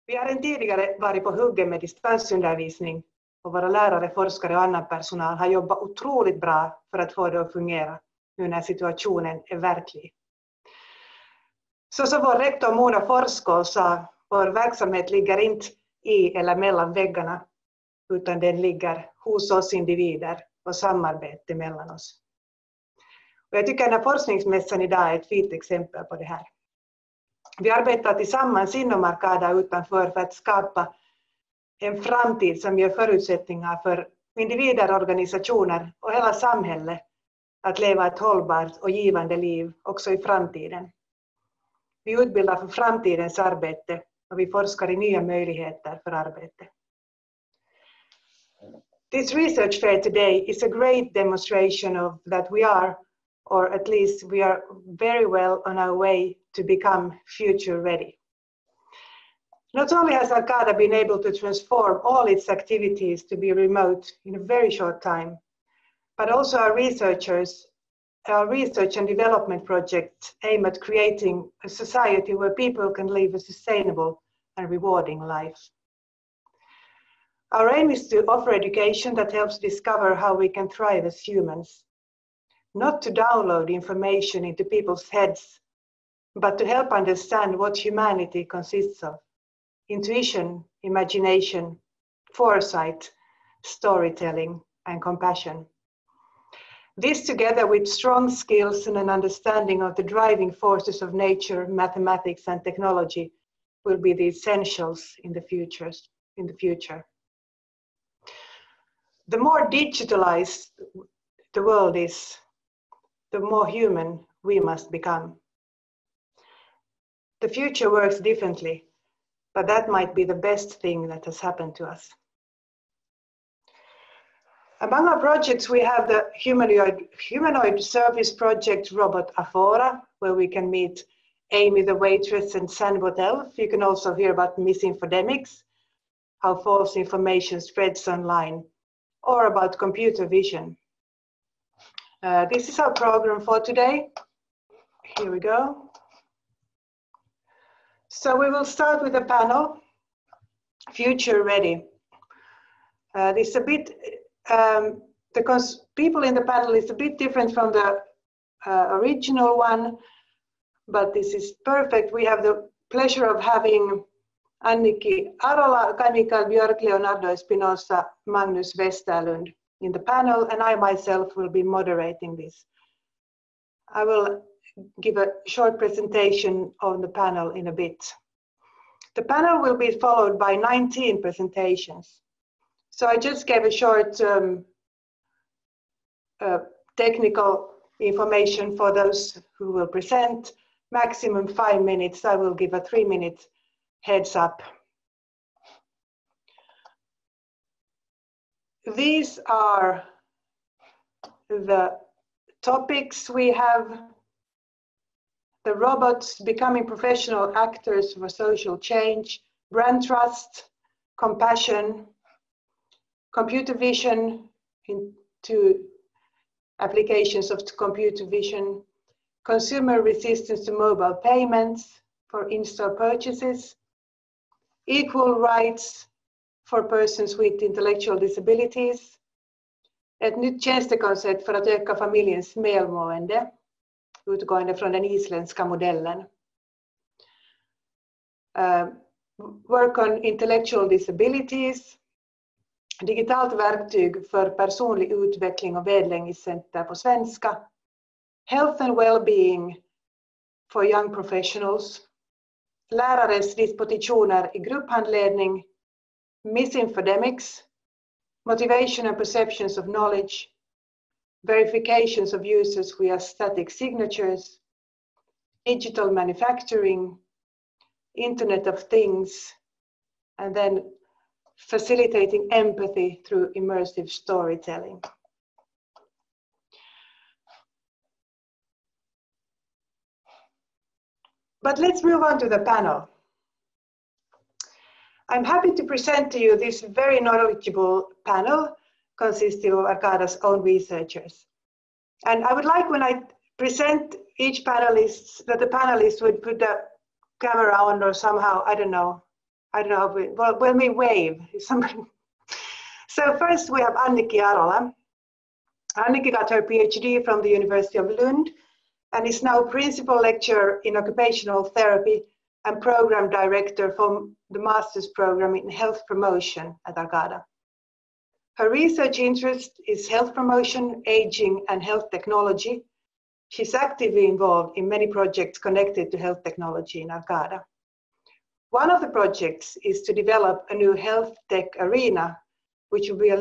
Vi har tidigare varit på huggen med distansundervisning och våra lärare, forskare och annan personal har jobbat otroligt bra för att få det att fungera nu när situationen är verklig. Så som vår rektor Mona Forsko sa, vår verksamhet ligger inte i eller mellan väggarna, utan den ligger hos oss individer och samarbete mellan oss. Och jag tycker att forskningsmässan idag är ett fint exempel på det här. Vi arbetar tillsammans inom Arcada utanför för att skapa en framtid som ger förutsättningar för individer, organisationer och hela samhället att leva ett hållbart och givande liv också i framtiden. Vi utbildar för framtidens arbete och vi forskar i nya möjligheter för arbete. This research fair today is a great demonstration of that we are, or at least we are very well on our way to become future ready. Not only has Arcada been able to transform all its activities to be remote in a very short time, but also our research and development projects aim at creating a society where people can live a sustainable and rewarding life. Our aim is to offer education that helps discover how we can thrive as humans, not to download information into people's heads, but to help understand what humanity consists of: intuition, imagination, foresight, storytelling, and compassion. This, together with strong skills and an understanding of the driving forces of nature, mathematics, and technology, will be the essentials in the future. The more digitalized the world is, the more human we must become. The future works differently, but that might be the best thing that has happened to us. Among our projects, we have the humanoid service project robot Afora, where we can meet Amy the waitress and Sandbot Elf. You can also hear about misinfodemics, how false information spreads online, or about computer vision. This is our program for today. Here we go. So we will start with a panel, Future Ready. This a bit, the people in the panel is a bit different from the original one, but this is perfect. We have the pleasure of having Anniki Arola, Kai Mikael Björk, Leonardo Espinosa, Magnus Westerlund in the panel, and I myself will be moderating this. I will give a short presentation on the panel in a bit. The panel will be followed by 19 presentations. So I just gave a short technical information for those who will present. Maximum 5 minutes. I will give a 3-minute heads up. These are the topics we have: the robots becoming professional actors for social change, brand trust, compassion, computer vision into applications of computer vision, consumer resistance to mobile payments for in-store purchases, equal rights for persons with intellectual disabilities, ett nytt tjänstekoncept för att öka familjens välmående, utgående från den isländska modellen. Work on intellectual disabilities, digitalt verktyg för personlig utveckling och vedlängdscenter på svenska, health and well-being for young professionals, lärares dispositioner i grupphandledning, misinfodemics, motivation and perceptions of knowledge, verifications of users via static signatures, digital manufacturing, Internet of Things, and then facilitating empathy through immersive storytelling. But let's move on to the panel. I'm happy to present to you this very knowledgeable panel consisting of Arcada's own researchers. And I would like, when I present each panelist, that the panelists would put the camera on or somehow, I don't know, I don't know, well, when we wave. So first we have Anniki Arola. Anniki got her PhD from the University of Lund and is now principal lecturer in occupational therapy and program director for the master's program in health promotion at Arcada. Her research interest is health promotion, aging, and health technology. She's actively involved in many projects connected to health technology in Arcada. One of the projects is to develop a new health tech arena, which will be a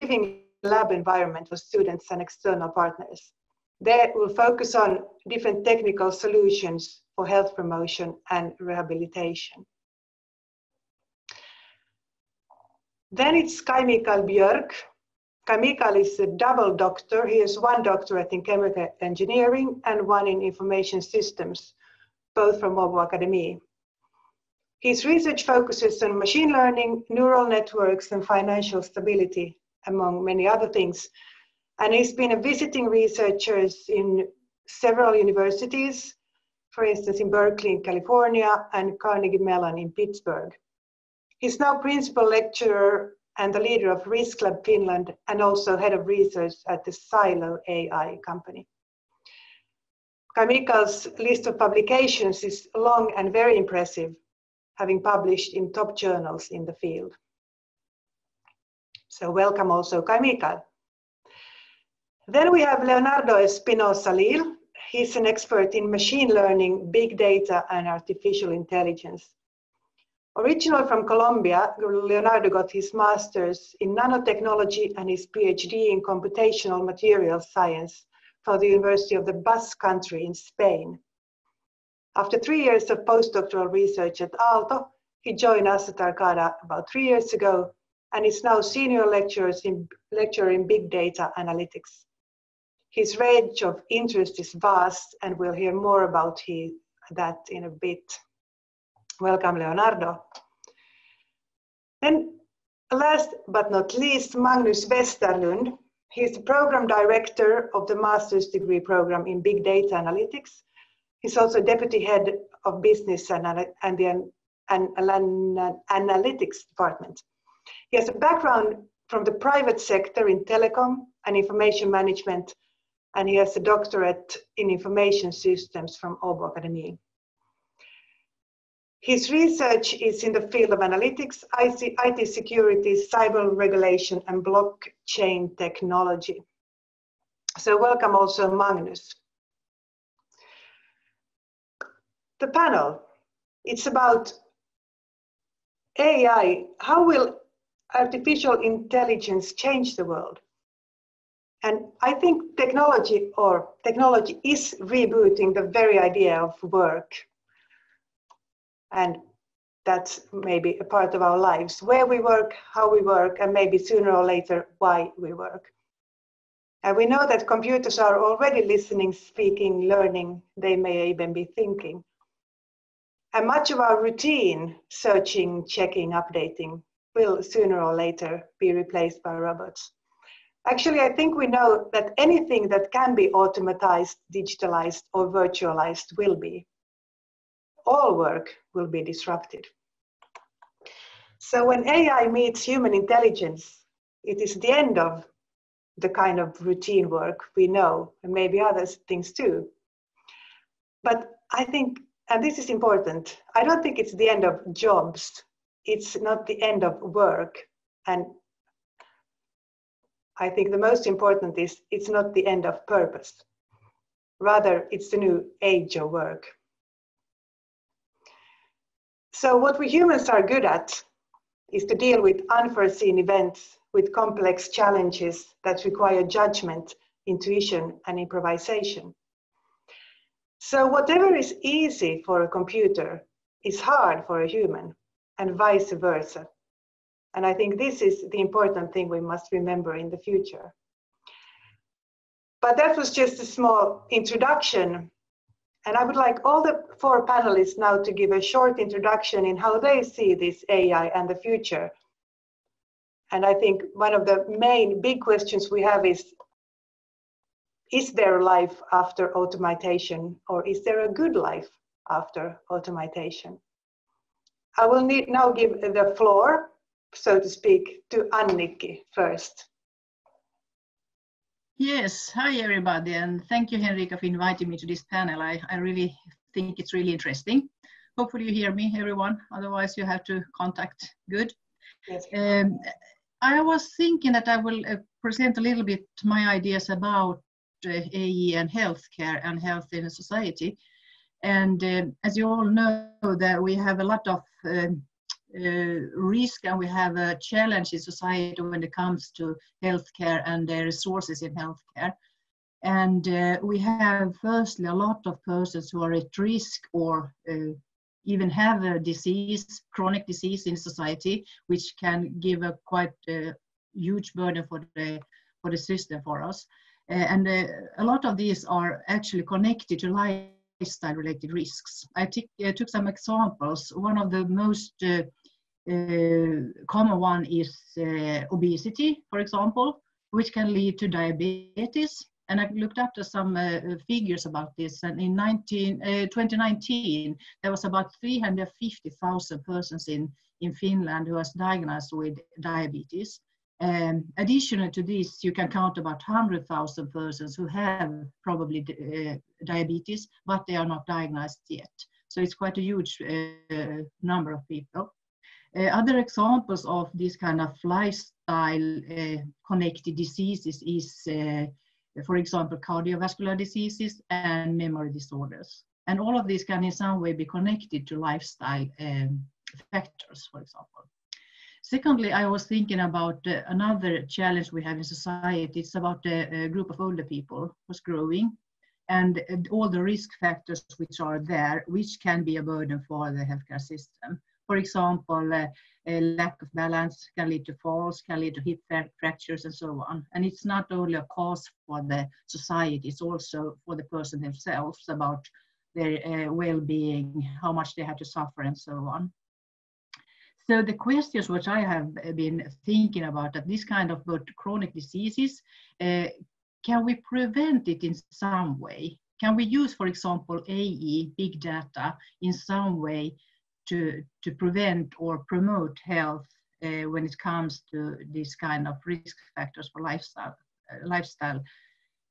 living lab environment for students and external partners. They will focus on different technical solutions for health promotion and rehabilitation. Then it's Kai Mikael Björk. Kai Mikael is a double doctor. He has one doctorate in chemical engineering and one in information systems, both from Åbo Academy. His research focuses on machine learning, neural networks, and financial stability, among many other things. And he's been a visiting researcher in several universities, for instance, in Berkeley in California and Carnegie Mellon in Pittsburgh. He's now principal lecturer and the leader of Risk Lab Finland and also head of research at the Silo AI company. Kai Mikael's list of publications is long and very impressive, having published in top journals in the field. So welcome also Kai Mikael. Then we have Leonardo Espinosa Lil. He's an expert in machine learning, big data, and artificial intelligence. Originally from Colombia, Leonardo got his master's in nanotechnology and his PhD in computational materials science from the University of the Basque Country in Spain. After 3 years of postdoctoral research at Aalto, he joined us at Arcada about 3 years ago and is now senior lecturer in big data analytics. His range of interest is vast, and we'll hear more about that in a bit. Welcome, Leonardo. And last but not least, Magnus Westerlund. He's the program director of the master's degree program in big data analytics. He's also deputy head of business and the analytics department. He has a background from the private sector in telecom and information management, and he has a doctorate in information systems from Åbo Academy. His research is in the field of analytics, IT security, cyber regulation, and blockchain technology. So welcome also Magnus. The panel, it's about AI. How will artificial intelligence change the world? And I think technology is rebooting the very idea of work. And that's maybe a part of our lives, where we work, how we work, and maybe sooner or later, why we work. And we know that computers are already listening, speaking, learning, they may even be thinking. And much of our routine, searching, checking, updating, will sooner or later be replaced by robots. Actually, I think we know that anything that can be automatized, digitalized, or virtualized will be. All work will be disrupted. So when AI meets human intelligence, it is the end of the kind of routine work we know, and maybe other things too. But I think, and this is important, I don't think it's the end of jobs. It's not the end of work. And I think the most important is it's not the end of purpose. Rather, it's the new age of work. So what we humans are good at is to deal with unforeseen events, with complex challenges that require judgment, intuition, and improvisation. So whatever is easy for a computer is hard for a human, and vice versa. And I think this is the important thing we must remember in the future. But that was just a small introduction. And I would like all the 4 panelists now to give a short introduction in how they see this AI and the future. And I think one of the main big questions we have is there life after automation, or is there a good life after automation? I will now give the floor, so to speak, to Anniki first. Yes, hi everybody, and thank you, Henrika, for inviting me to this panel. I really think it's really interesting. Hopefully you hear me, everyone. Otherwise, you have to contact good. Yes. I was thinking that I will present a little bit my ideas about AI and healthcare and health in society. And as you all know, that we have a lot of risk and we have a challenge in society when it comes to healthcare and the resources in healthcare. And we have firstly a lot of persons who are at risk or even have a disease, chronic disease in society, which can give a quite huge burden for the system for us. And a lot of these are actually connected to lifestyle related risks. I took some examples. One of the most common one is obesity, for example, which can lead to diabetes. And I looked up to some figures about this. And in 2019, there was about 350,000 persons in Finland who was diagnosed with diabetes. Additional to this, you can count about 100,000 persons who have probably diabetes, but they are not diagnosed yet. So it's quite a huge number of people. Other examples of this kind of lifestyle connected diseases is, for example, cardiovascular diseases and memory disorders. And all of these can in some way be connected to lifestyle factors, for example. Secondly, I was thinking about another challenge we have in society. It's about the group of older people who's growing and all the risk factors which are there, which can be a burden for the healthcare system. For example, a lack of balance can lead to falls, can lead to hip fractures and so on. And it's not only a cause for the society, it's also for the person themselves about their well-being, how much they have to suffer and so on. So the questions which I have been thinking about, that this kind of chronic diseases, can we prevent it in some way? Can we use, for example, AI, big data, in some way to prevent or promote health when it comes to this kind of risk factors for lifestyle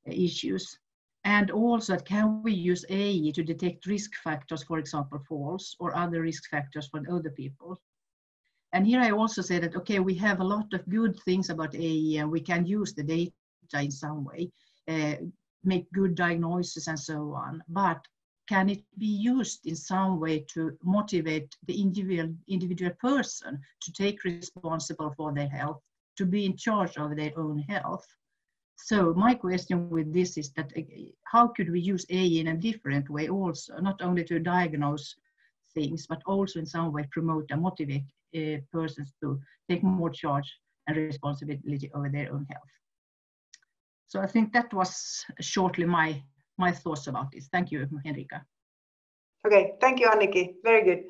issues? And also, can we use AI to detect risk factors, for example, falls or other risk factors for older people? And here I also say that, okay, we have a lot of good things about AI and we can use the data in some way, make good diagnosis and so on. But can it be used in some way to motivate the individual person to take responsible for their health, to be in charge of their own health? So my question with this is that how could we use AI in a different way also, not only to diagnose things, but also in some way promote and motivate persons to take more charge and responsibility over their own health. So I think that was shortly my thoughts about this. Thank you, Henrika. Okay, thank you, Anniki. Very good.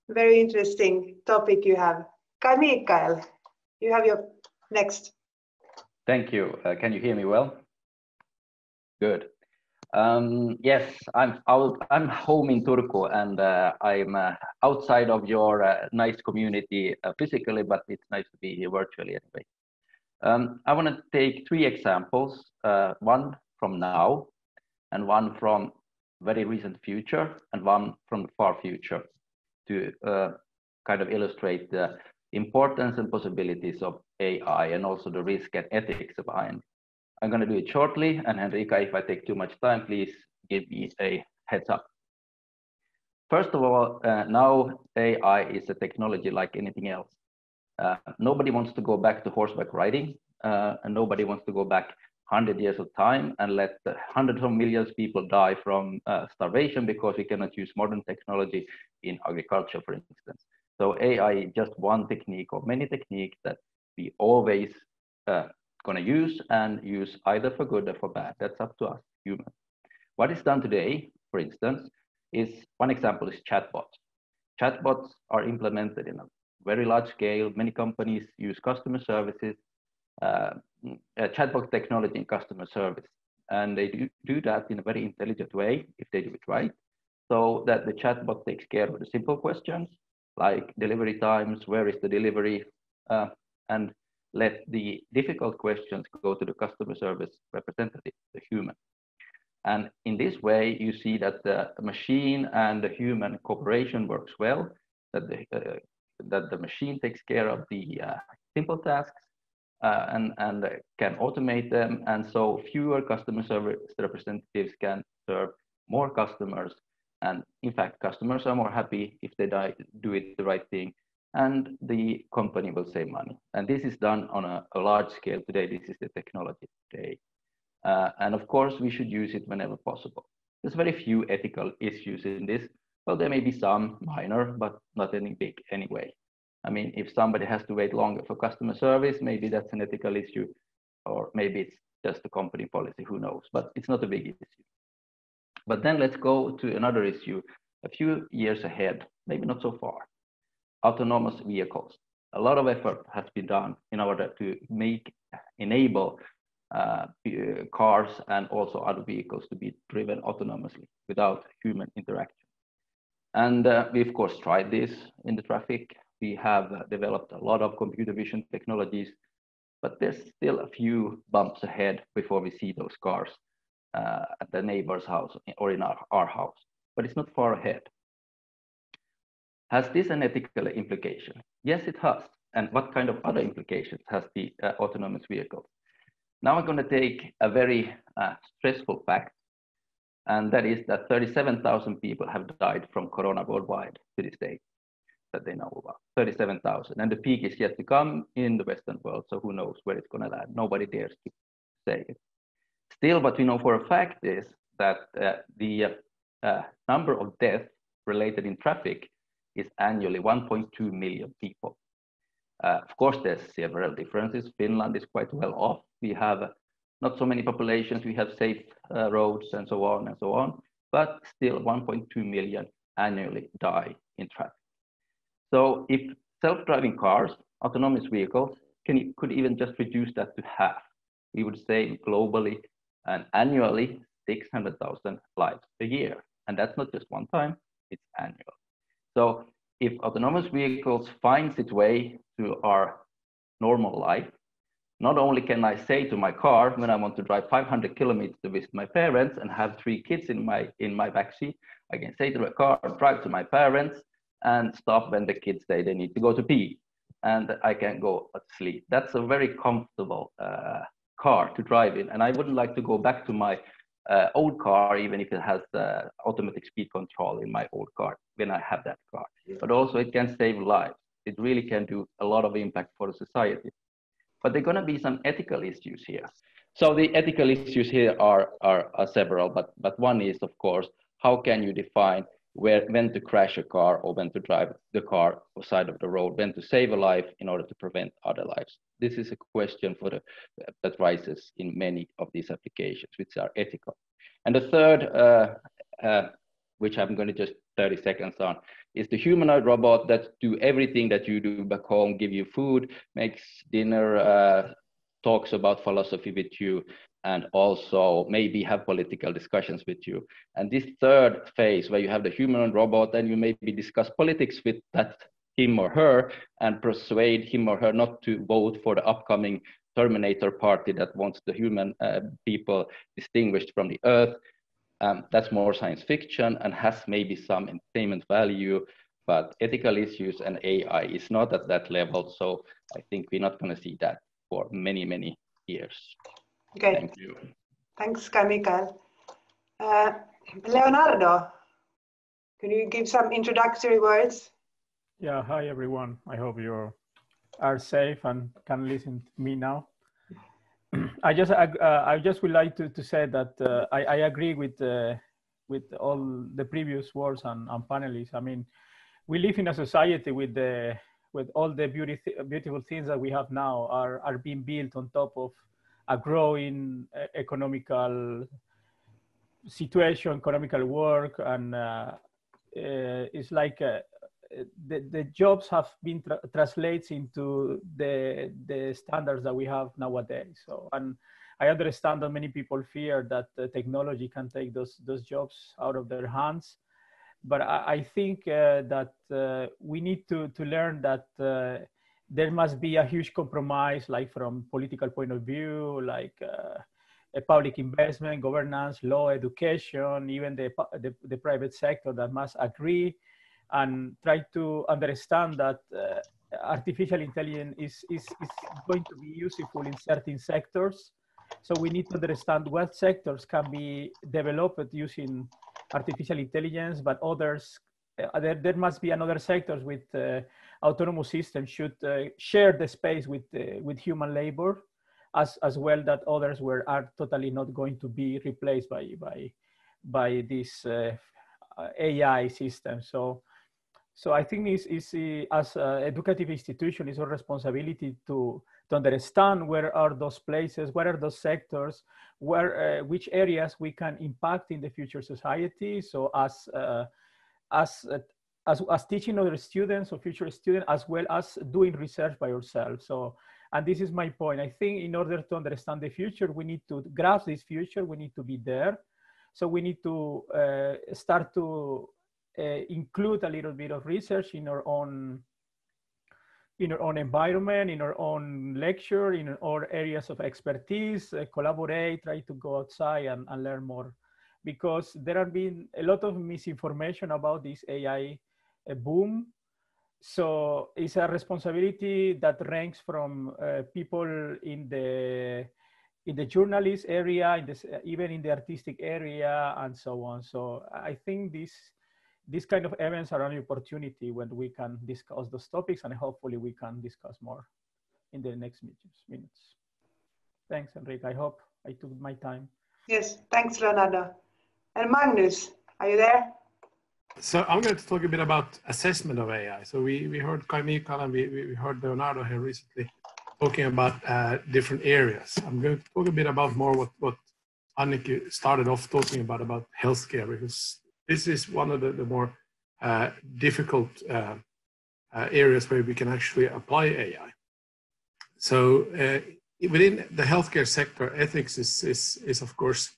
Very interesting topic you have. Kai Mikael, you have your next. Thank you. Can you hear me well? Good. Yes, I'm home in Turku, and I'm outside of your nice community physically, but it's nice to be here virtually anyway. I want to take three examples, one from now, and one from very recent future, and one from the far future, to kind of illustrate the importance and possibilities of AI and also the risk and ethics behind. I'm going to do it shortly, and Henrika, if I take too much time, please give me a heads up. First of all, now AI is a technology like anything else. Nobody wants to go back to horseback riding, and nobody wants to go back 100 years of time and let hundreds of millions of people die from starvation because we cannot use modern technology in agriculture, for instance. So AI is just one technique or many techniques that we always going to use and use either for good or for bad. That's up to us, humans. What is done today, for instance, is one example is chatbots. Chatbots are implemented in a very large scale. Many companies use customer services, chatbot technology in customer service. And they do that in a very intelligent way, if they do it right, so that the chatbot takes care of the simple questions like delivery times, where is the delivery, and let the difficult questions go to the customer service representative, the human. And in this way, you see that the machine and the human cooperation works well, that the machine takes care of the simple tasks and can automate them. And so fewer customer service representatives can serve more customers. And in fact, customers are more happy if they do it the right thing, and the company will save money. And this is done on a large scale today. This is the technology today. And of course, we should use it whenever possible. There's very few ethical issues in this. Well, there may be some minor, but not any big anyway. I mean, if somebody has to wait longer for customer service, maybe that's an ethical issue, or maybe it's just a company policy, who knows, but it's not a big issue. But then let's go to another issue a few years ahead, maybe not so far. Autonomous vehicles. A lot of effort has been done in order to enable cars and also other vehicles to be driven autonomously without human interaction. And we of course tried this in the traffic. We have developed a lot of computer vision technologies, but there's still a few bumps ahead before we see those cars at the neighbor's house or in our house, but it's not far ahead. Has this an ethical implication? Yes, it has. And what kind of other implications has the autonomous vehicle? Now I'm going to take a very stressful fact, and that is that 37,000 people have died from corona worldwide to this day that they know about. 37,000, and the peak is yet to come in the Western world, so who knows where it's going to land. Nobody dares to say it. Still, what we know for a fact is that the number of deaths related in traffic is annually 1.2 million people. Of course, there's several differences. Finland is quite well off. We have not so many populations. We have safe roads and so on, but still 1.2 million annually die in traffic. So if self-driving cars, autonomous vehicles, could even just reduce that to half, we would save globally and annually 600,000 lives a year. And that's not just one time, it's annual. So if autonomous vehicles finds its way to our normal life, not only can I say to my car when I want to drive 500 kilometers to visit my parents and have 3 kids in my backseat, I can say to the car, drive to my parents and stop when the kids say they need to go to pee, and I can go to sleep. That's a very comfortable car to drive in, and I wouldn't like to go back to my old car, even if it has automatic speed control in my old car when I have that car. But also it can save lives. It really can do a lot of impact for the society. But there are going to be some ethical issues here. So the ethical issues here are several, but one is, of course, how can you define when to crash a car or when to drive the car on the side of the road, when to save a life in order to prevent other lives? This is a question that rises in many of these applications, which are ethical. And the third, which I'm going to just 30 seconds on, is the humanoid robot that do everything that you do back home, give you food, makes dinner, talks about philosophy with you, and also maybe have political discussions with you. And this third phase, where you have the humanoid robot and you maybe discuss politics with him or her and persuade him or her not to vote for the upcoming Terminator party that wants the human people distinguished from the earth. That's more science fiction and has maybe some entertainment value, but ethical issues and AI is not at that level. So I think we're not going to see that for many, many years. Okay. Thank you. Thanks, Mikael. Leonardo, can you give some introductory words? Yeah, hi everyone. I hope you are safe and can listen to me now. I just would like to say that I agree with all the previous words and panelists. I mean, we live in a society with all the beautiful things that we have now are being built on top of a growing economical situation, economical work, and it's like the jobs have been translated into the standards that we have nowadays. So, and I understand that many people fear that the technology can take those jobs out of their hands, But I think that we need to learn that there must be a huge compromise, like from political point of view, like a public investment, governance, law, education, even the private sector that must agree and try to understand that artificial intelligence is going to be useful in certain sectors. So we need to understand what sectors can be developed using artificial intelligence, but others, there must be another sectors with autonomous systems should share the space with human labor, as well, that others are totally not going to be replaced by this AI system. So I think as an educative institution, it's our responsibility to understand where are those places, what are those sectors, which areas we can impact in the future society. So as teaching other students or future students, as well as doing research by ourselves. So, and this is my point. I think in order to understand the future, we need to grasp this future. We need to be there. So we need to start to include a little bit of research in our own environment, in our own lecture, in our areas of expertise, collaborate, try to go outside and learn more. Because there have been a lot of misinformation about this AI boom. So it's a responsibility that ranks from people in the journalist area, even in the artistic area, and so on. So I think these kind of events are an opportunity when we can discuss those topics, and hopefully we can discuss more in the next minutes. Thanks, Enrique. I hope I took my time. Yes, thanks, Leonardo. And Magnus, are you there? So I'm going to talk a bit about assessment of AI. So we heard Kai Mikael and we heard Leonardo here recently talking about different areas. I'm going to talk a bit about more what Annika started off talking about healthcare, because this is one of the more difficult areas where we can actually apply AI. So within the healthcare sector, ethics is of course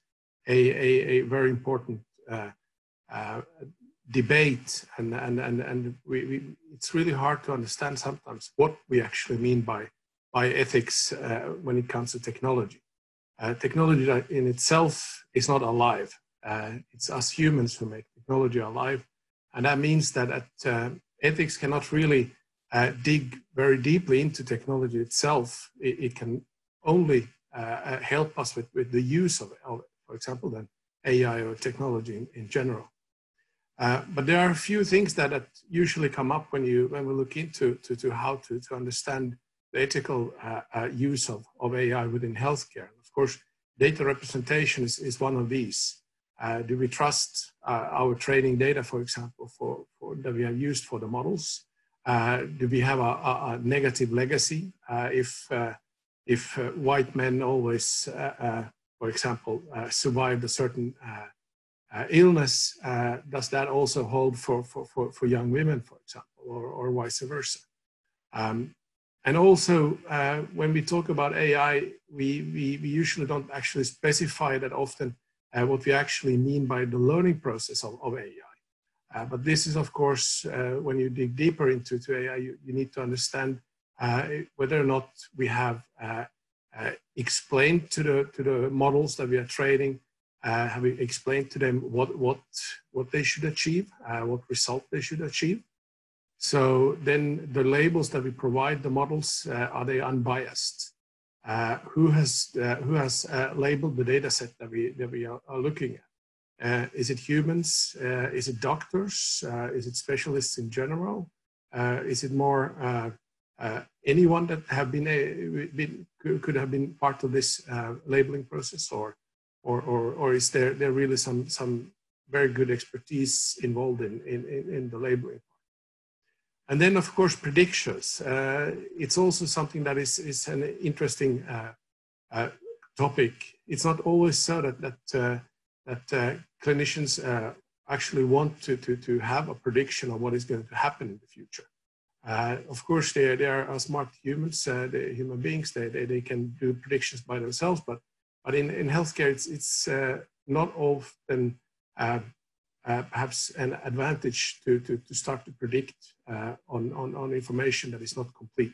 a very important debate, and it's really hard to understand sometimes what we actually mean by ethics when it comes to technology. Technology in itself is not alive. It's us humans who make technology alive, and that means that ethics cannot really dig very deeply into technology itself. It can only help us with the use of it, for example, then AI or technology in general. But there are a few things that usually come up when we look into how to understand the ethical use of AI within healthcare. Of course, data representation is one of these. Do we trust our training data, for example, that we have used for the models? Do we have a negative legacy? If white men always, for example, survived a certain illness, does that also hold for young women, for example, or vice versa? And also, when we talk about AI, we usually don't actually specify that often what we actually mean by the learning process of AI. But this is, of course, when you dig deeper into AI, you need to understand whether or not we have explained to the models that we are training, have we explained to them what they should achieve, what result they should achieve. So then the labels that we provide the models, are they unbiased? Who has labeled the data set that we are looking at? Is it humans? Is it doctors? Is it specialists in general? Is it more anyone that have could have been part of this labeling process, or is there really some very good expertise involved in the labeling? And then, of course, predictions. It's also something that is an interesting topic. It's not always so that clinicians actually want to have a prediction of what is going to happen in the future. Of course, they are smart humans, the human beings. They can do predictions by themselves, but in healthcare, it's not often perhaps an advantage to start to predict on information that is not complete.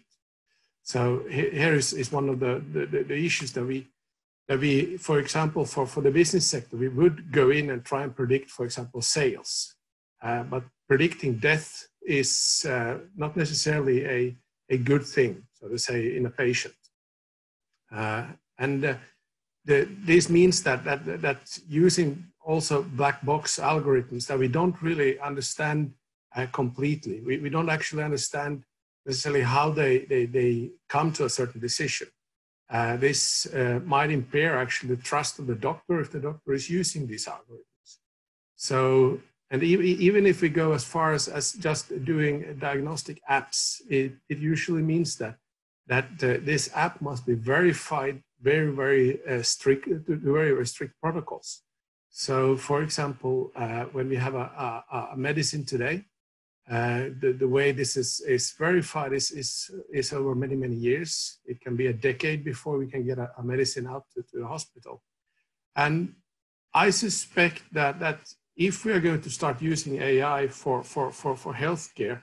So here is one of the issues that we, for example, for the business sector, we would go in and try and predict, for example, sales. But predicting death is not necessarily a good thing, so to say, in a patient. This means that using also black box algorithms that we don't really understand completely. We don't actually understand necessarily how they come to a certain decision. This might impair actually the trust of the doctor if the doctor is using these algorithms. So, and even if we go as far as just doing diagnostic apps, it usually means that this app must be verified very strict to very strict protocols. So, for example, when we have a medicine today, the way this is verified is over many years. It can be a decade before we can get a medicine out to the hospital. And I suspect that if we are going to start using AI for healthcare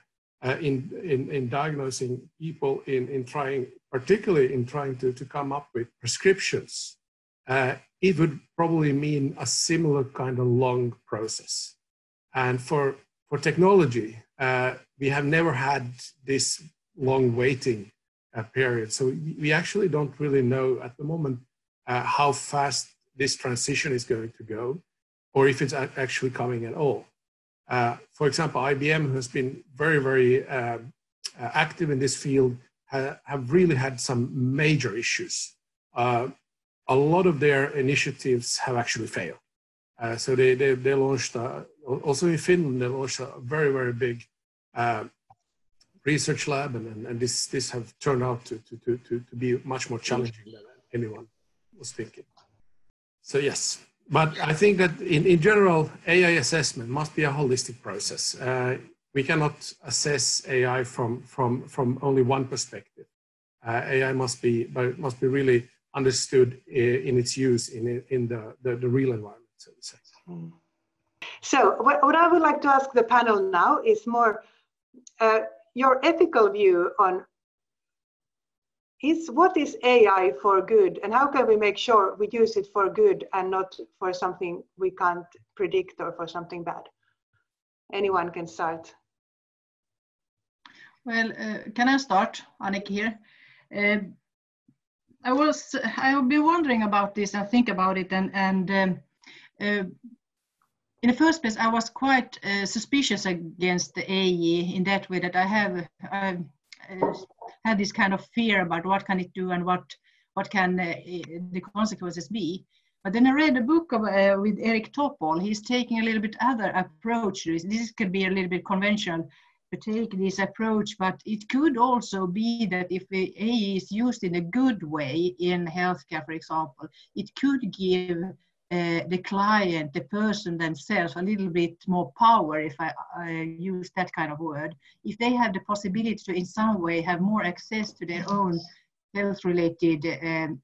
in diagnosing people, particularly in trying to come up with prescriptions, it would probably mean a similar kind of long process. And for technology, we have never had this long waiting period. So we actually don't really know at the moment how fast this transition is going to go, or if it's actually coming at all. For example, IBM, who has been very active in this field, have really had some major issues. A lot of their initiatives have actually failed. So they launched, also in Finland, they launched a very big research lab, and this have turned out to be much more challenging than anyone was thinking. So yes, but I think that in general, AI assessment must be a holistic process. We cannot assess AI from only one perspective. AI must be really understood in its use in the real environment, so to say. So what I would like to ask the panel now is more your ethical view on what is AI for good, and how can we make sure we use it for good and not for something we can't predict or for something bad? Anyone can start. Well, can I start, Annika here? I've been wondering about this and think about it, and in the first place, I was quite suspicious against the AI in that way that I have had this kind of fear about what can it do and what can the consequences be. But then I read a book with Erik Topol. He's taking a little bit other approach. This could be a little bit conventional to take this approach, but it could also be that if AI is used in a good way in healthcare, for example, it could give the client, the person themselves, a little bit more power, if I use that kind of word. If they have the possibility to in some way have more access to their own health-related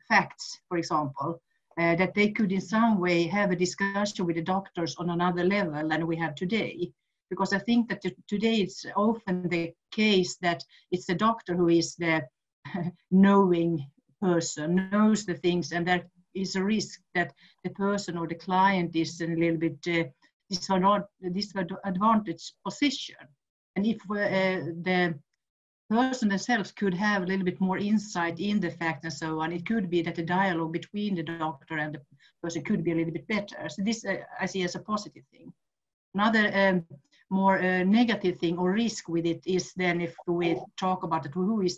facts, for example, that they could in some way have a discussion with the doctors on another level than we have today. Because I think that today it's often the case that it's the doctor who is the knowing person, knows the things, and there is a risk that the person or the client is in a little bit disadvantaged position. And if the person themselves could have a little bit more insight in the fact and so on, it could be that the dialogue between the doctor and the person could be a little bit better. So this I see as a positive thing. Another more negative thing or risk with it is then if we talk about it, who has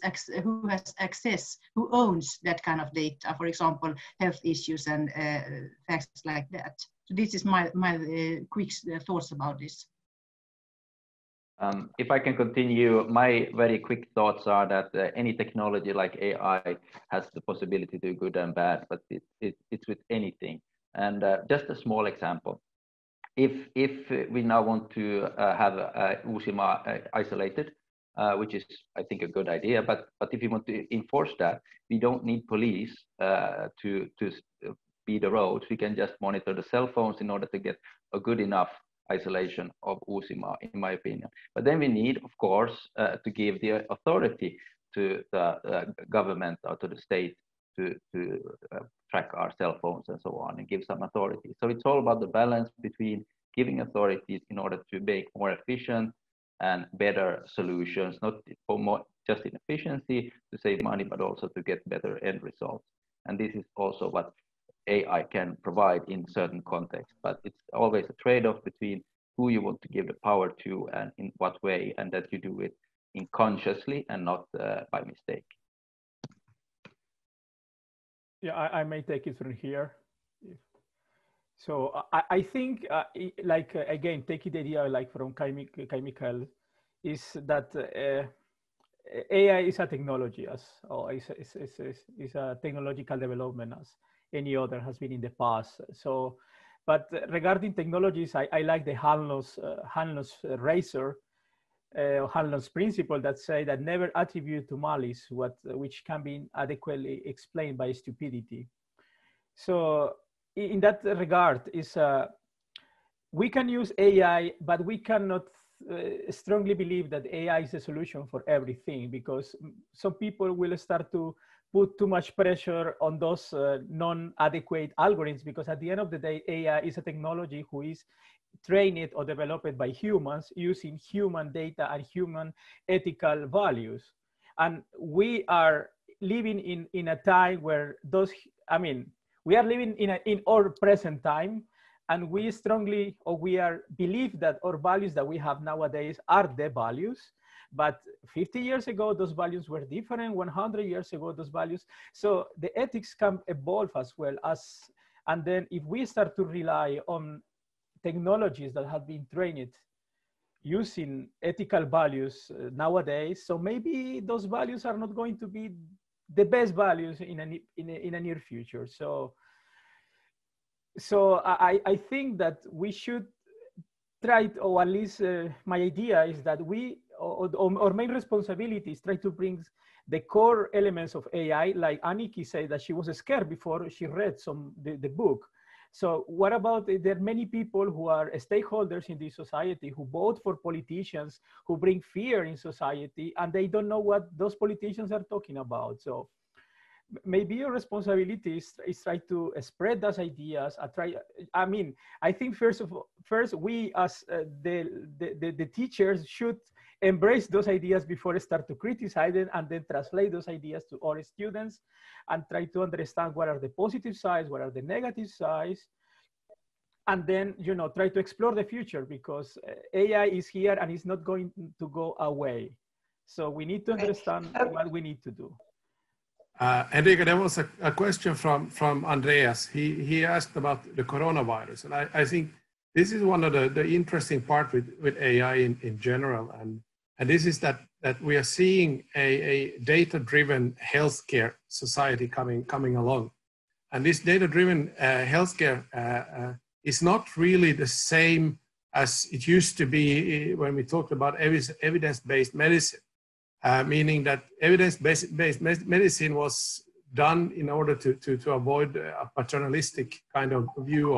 access, who owns that kind of data, for example, health issues and facts like that. So this is my quick thoughts about this. If I can continue, my very quick thoughts are that any technology like AI has the possibility to do good and bad, but it's with anything. And just a small example. If we now want to have Uusimaa isolated, which is, I think, a good idea, but if you want to enforce that, we don't need police to be the roads. We can just monitor the cell phones in order to get a good enough isolation of Uusimaa, in my opinion. But then we need, of course, to give the authority to the government or to the state to track our cell phones and so on, and give some authority. So it's all about the balance between giving authorities in order to make more efficient and better solutions, not for more just in efficiency to save money, but also to get better end results. And this is also what AI can provide in certain contexts, but it's always a trade-off between who you want to give the power to and in what way, and that you do it consciously and not by mistake. Yeah, I may take it from here. So I think, again, taking the idea like from chemical, is that AI is a technology, is a technological development as any other has been in the past. So, but regarding technologies, I like the Hanlon's razor, Hanlon's principle that say that never attribute to malice which can be adequately explained by stupidity. So in that regard, we can use AI, but we cannot strongly believe that AI is a solution for everything, because some people will start to put too much pressure on those non-adequate algorithms, because at the end of the day, AI is a technology who is trained or developed by humans using human data and human ethical values. And we are living in a time where we are living in our present time, and we strongly, believe that our values that we have nowadays are the values. But 50 years ago, those values were different. 100 years ago, those values. So the ethics can evolve as well and then if we start to rely on technologies that have been trained using ethical values nowadays, so maybe those values are not going to be the best values in a near future. So I think that we should try to, or at least my idea is that our main responsibility is try to bring the core elements of AI, like Anniki said that she was scared before she read the book. So what about, there are many people who are stakeholders in this society who vote for politicians who bring fear in society, and they don't know what those politicians are talking about. So maybe your responsibility is try to spread those ideas. I think first we as the teachers should embrace those ideas before they start to criticize them, and then translate those ideas to our students and try to understand what are the positive sides, what are the negative sides, and then try to explore the future, because AI is here and it's not going to go away. So we need to understand what we need to do. Enrique, there was a question from Andreas. He asked about the coronavirus, and I think this is one of the interesting part with AI in general, and this is that we are seeing a data-driven healthcare society coming along, and this data-driven healthcare is not really the same as it used to be when we talked about evidence-based medicine. Meaning that evidence-based medicine was done in order to avoid a paternalistic kind of view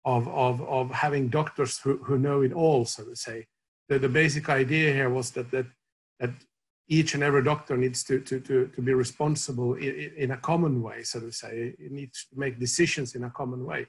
of having doctors who know it all, so to say. The basic idea here was that each and every doctor needs to be responsible in a common way, so to say. It needs to make decisions in a common way.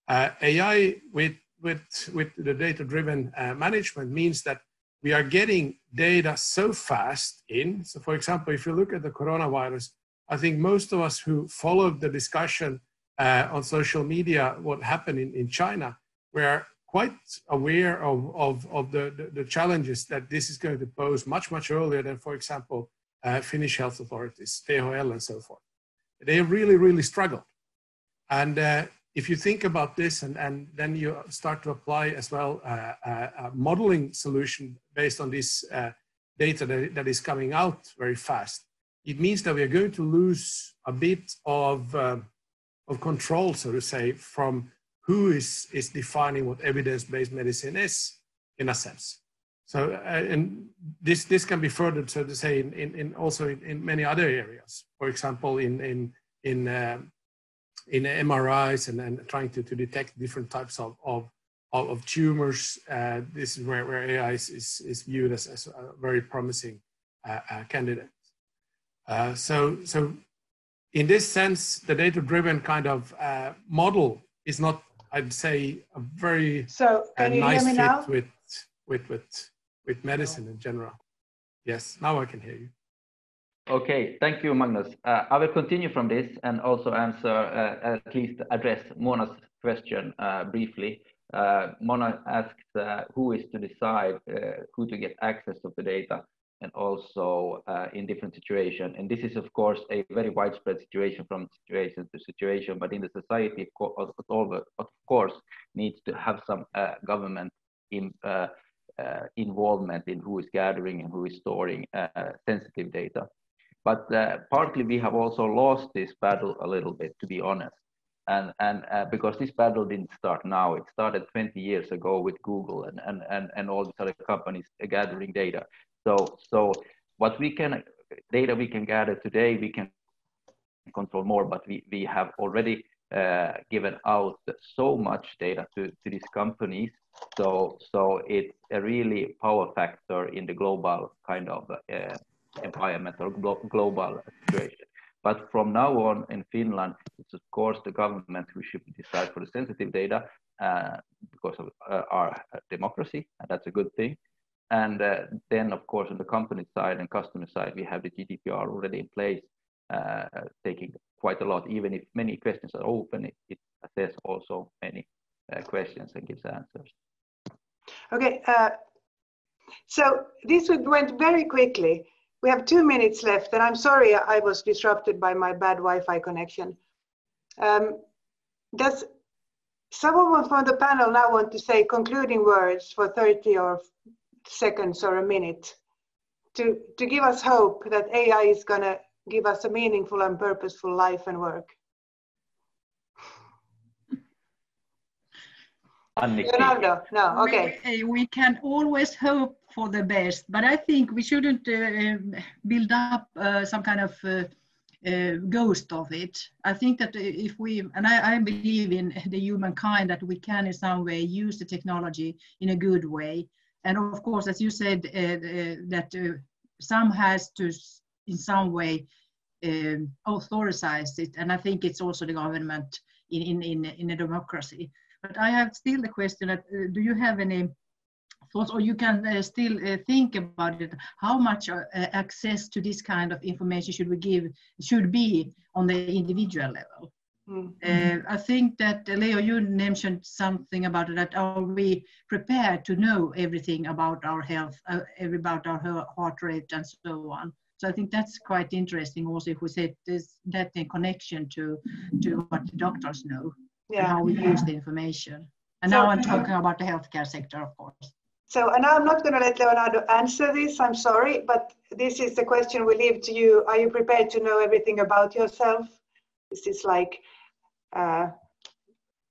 AI with the data-driven management means that we are getting data so fast in. So for example, if you look at the coronavirus, I think most of us who followed the discussion on social media, what happened in China, were quite aware of the challenges that this is going to pose much earlier than, for example, Finnish health authorities, THL and so forth. They really struggled. And if you think about this and then you start to apply as well a modeling solution based on this data that is coming out very fast, it means that we are going to lose a bit of control, so to say, from who is defining what evidence-based medicine is, in a sense. So, and this can be furthered, so to say, also in many other areas. For example, in MRIs and trying to detect different types of of tumors. This is where AI is viewed as a very promising candidate. So in this sense, the data-driven kind of model is not, I'd say, a very nice fit with medicine in general. Yes, now I can hear you. Okay, thank you, Magnus. I will continue from this and also answer, at least address Mona's question briefly. Mona asked who is to decide who to get access to the data, and also in different situations. And this is, of course, a very widespread situation from situation to situation, but in the society, of course, needs to have some government involvement in who is gathering and who is storing sensitive data. But partly we have also lost this battle a little bit, to be honest. And because this battle didn't start now, it started 20 years ago with Google and all these other companies gathering data. So what data we can gather today, we can control more, but we have already given out so much data to these companies. So it's a really power factor in the global kind of environment or global situation. But from now on in Finland, it's of course the government who should decide for the sensitive data because of our democracy, and that's a good thing. And then, of course, on the company side and customer side, we have the GDPR already in place, taking quite a lot. Even if many questions are open, it assesses also many questions and gives answers. Okay, so this went very quickly. We have 2 minutes left, and I'm sorry I was disrupted by my bad Wi-Fi connection. Does someone from the panel now want to say concluding words for 30 or seconds or a minute to give us hope that AI is going to give us a meaningful and purposeful life and work? Leonardo, no, okay. We can always hope for the best, but I think we shouldn't build up some kind of ghost of it. I think that if we, and I believe in the humankind, that we can in some way use the technology in a good way. And of course, as you said, that some has to in some way authorize it, and I think it's also the government in a democracy. But I have still the question that do you have any thoughts, or you can still think about it? How much access to this kind of information should be on the individual level? I think that Leo, you mentioned something about it, that are we prepared to know everything about our health, about our heart rate and so on. So I think that's quite interesting also if we say that in connection to what the doctors know. Yeah. And how we use the information. And so, now I'm talking about the healthcare sector, of course. So, and I'm not going to let Leonardo answer this, I'm sorry, but this is the question we leave to you. Are you prepared to know everything about yourself? This is like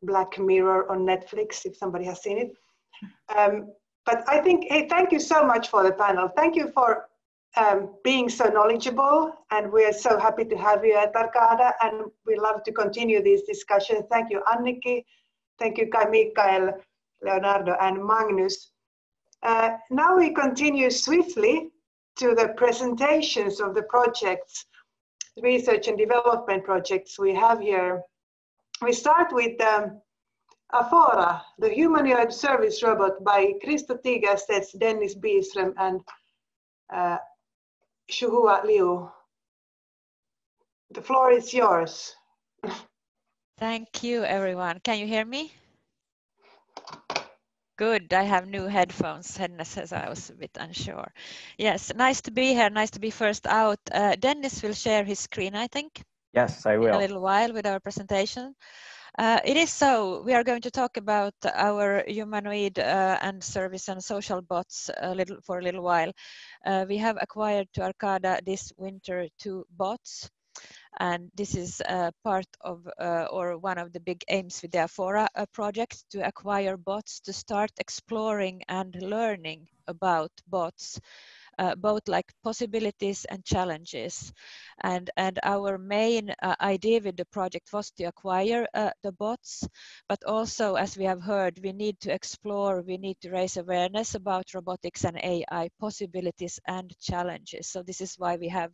Black Mirror on Netflix, if somebody has seen it. But I think, hey, thank you so much for the panel. Thank you for being so knowledgeable, and we're so happy to have you at Arcada, and we love to continue these discussions. Thank you, Anniki. Thank you, Kai Mikael, Leonardo, and Magnus. Now we continue swiftly to the presentations of the projects, research and development projects we have here. We start with Afora, the humanoid service robot by Christo Tigerstedts, Dennis Byström, and Shuhua Liu. The floor is yours. Thank you, everyone. Can you hear me? Good. I have new headphones. Henna says I was a bit unsure. Yes, nice to be here. Nice to be first out. Dennis will share his screen, I think. Yes, I will. In a little while with our presentation. It is so. We are going to talk about our humanoid and service and social bots for a little while. We have acquired to Arcada this winter 2 bots, and this is part of or one of the big aims with the Afora project, to acquire bots to start exploring and learning about bots both like possibilities and challenges. And our main idea with the project was to acquire the bots, but also, as we have heard, we need to explore, we need to raise awareness about robotics and AI possibilities and challenges. So this is why we have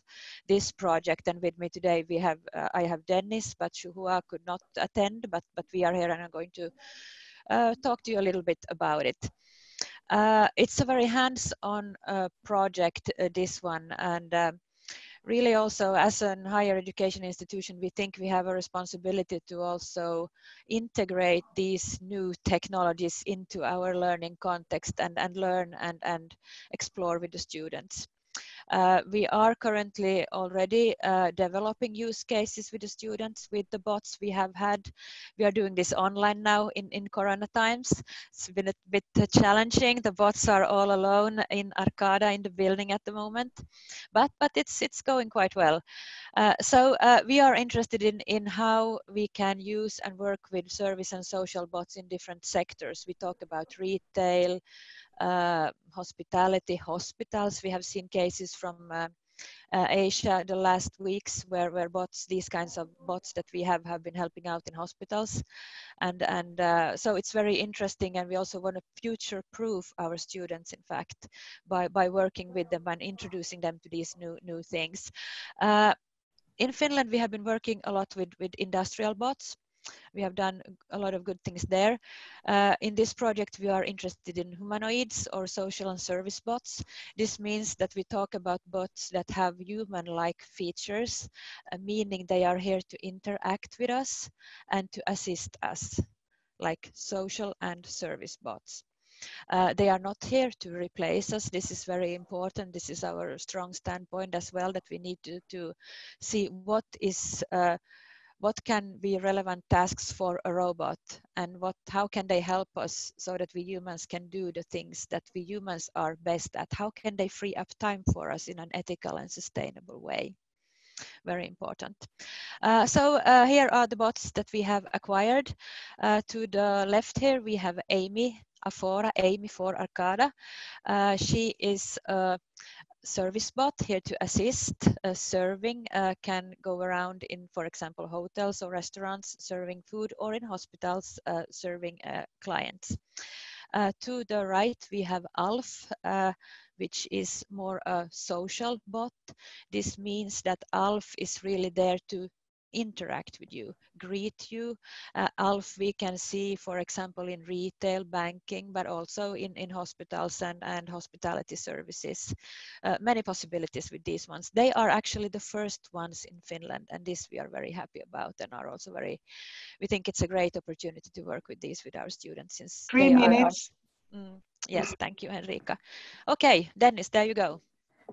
this project, and with me today we have I have Dennis, but Shuhua could not attend, but we are here and I'm going to talk to you a little bit about it. It's a very hands-on project, this one, and really also as a higher education institution, we think we have a responsibility to also integrate these new technologies into our learning context and learn and explore with the students. We are currently already developing use cases with the students with the bots we have had. We are doing this online now in Corona times. It's been a bit challenging. The bots are all alone in Arcada in the building at the moment, but it's going quite well. So we are interested in how we can use and work with service and social bots in different sectors. We talk about retail, hospitality, hospitals. We have seen cases from Asia the last weeks where bots, these kinds of bots that we have been helping out in hospitals, and so it's very interesting, and we also want to future-proof our students, in fact, by working with them and introducing them to these new things. In Finland, we have been working a lot with industrial bots. We have done a lot of good things there. In this project, we are interested in humanoids or social and service bots. This means that we talk about bots that have human-like features, meaning they are here to interact with us and to assist us, like social and service bots. They are not here to replace us. This is very important. This is our strong standpoint as well, that we need to see what can be relevant tasks for a robot, and how can they help us so that we humans can do the things that we humans are best at? How can they free up time for us in an ethical and sustainable way? Very important. So here are the bots that we have acquired. To the left here we have Amy Afora, Amy for Arcada. She is a service bot here to assist serving, can go around in, for example, hotels or restaurants serving food, or in hospitals serving clients. To the right we have Alf, which is more a social bot. This means that Alf is really there to interact with you, greet you. Alf we can see, for example, in retail, banking, but also in hospitals and hospitality services. Many possibilities with these ones. They are actually the first ones in Finland, and this we are very happy about, and are also we think it's a great opportunity to work with these with our students, since 3 minutes. Yes, thank you, Henrika. Okay, Dennis, there you go.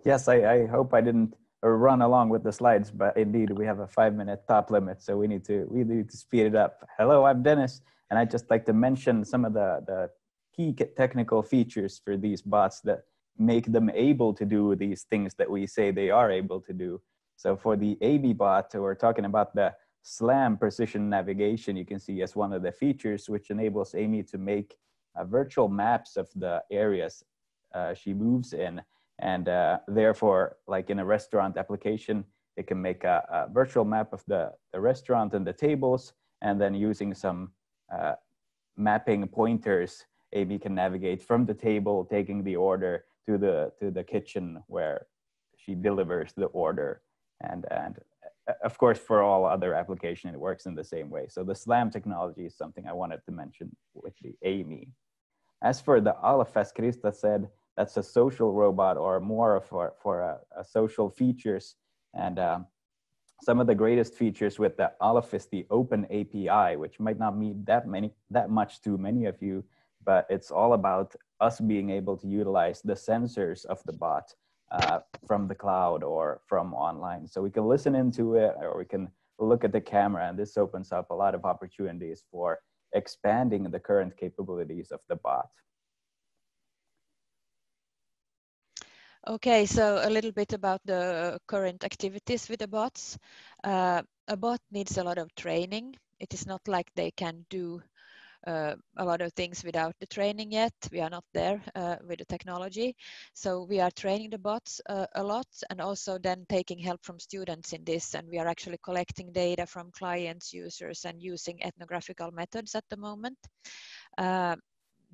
Yes, I hope I didn't run along with the slides, but indeed we have a 5-minute top limit, so we need to speed it up. Hello, I'm Dennis, and I'd just like to mention some of the key technical features for these bots that make them able to do these things that we say they are able to do. So for the AB bot, we're talking about the SLAM precision navigation, you can see as one of the features, which enables Amy to make virtual maps of the areas she moves in. And therefore, like in a restaurant application, it can make a virtual map of the restaurant and the tables, and then using some mapping pointers, Amy can navigate from the table, taking the order to the kitchen where she delivers the order. And of course, for all other applications, it works in the same way. So the SLAM technology is something I wanted to mention with the Amy. As for the Alf, as Krista said, that's a social robot, or more for social features. And some of the greatest features with the Alf is the open API, which might not mean that much to many of you, but it's all about us being able to utilize the sensors of the bot from the cloud or from online. So we can listen into it, or we can look at the camera, and this opens up a lot of opportunities for expanding the current capabilities of the bot. Okay, so a little bit about the current activities with the bots. A bot needs a lot of training. It is not like they can do a lot of things without the training yet. We are not there with the technology. So we are training the bots a lot, and also then taking help from students in this. And we are actually collecting data from clients, users, and using ethnographical methods at the moment.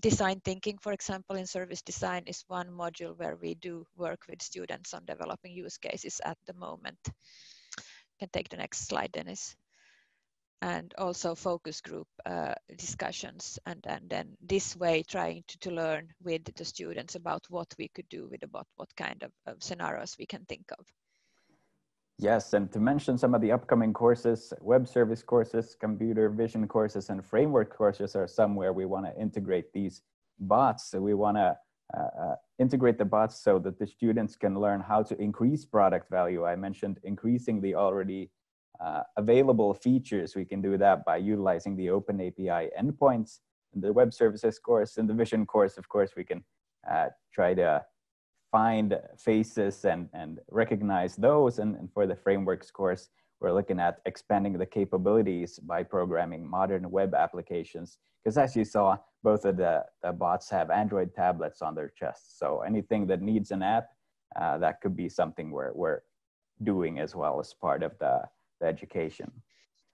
Design thinking, for example, in service design is one module where we do work with students on developing use cases at the moment. You can take the next slide, Dennis. And also focus group discussions, and then this way trying to learn with the students about what we could do with the bot, what kind of scenarios we can think of. Yes, and to mention some of the upcoming courses, web service courses, computer vision courses, and framework courses are some where we want to integrate these bots. So we want to integrate the bots so that the students can learn how to increase product value. I mentioned increasing the already available features. We can do that by utilizing the Open API endpoints. In the web services course, in the vision course, of course, we can try to find faces and recognize those. And for the frameworks course, we're looking at expanding the capabilities by programming modern web applications. Because as you saw, both of the bots have Android tablets on their chests. So anything that needs an app, that could be something we're doing as well as part of the education.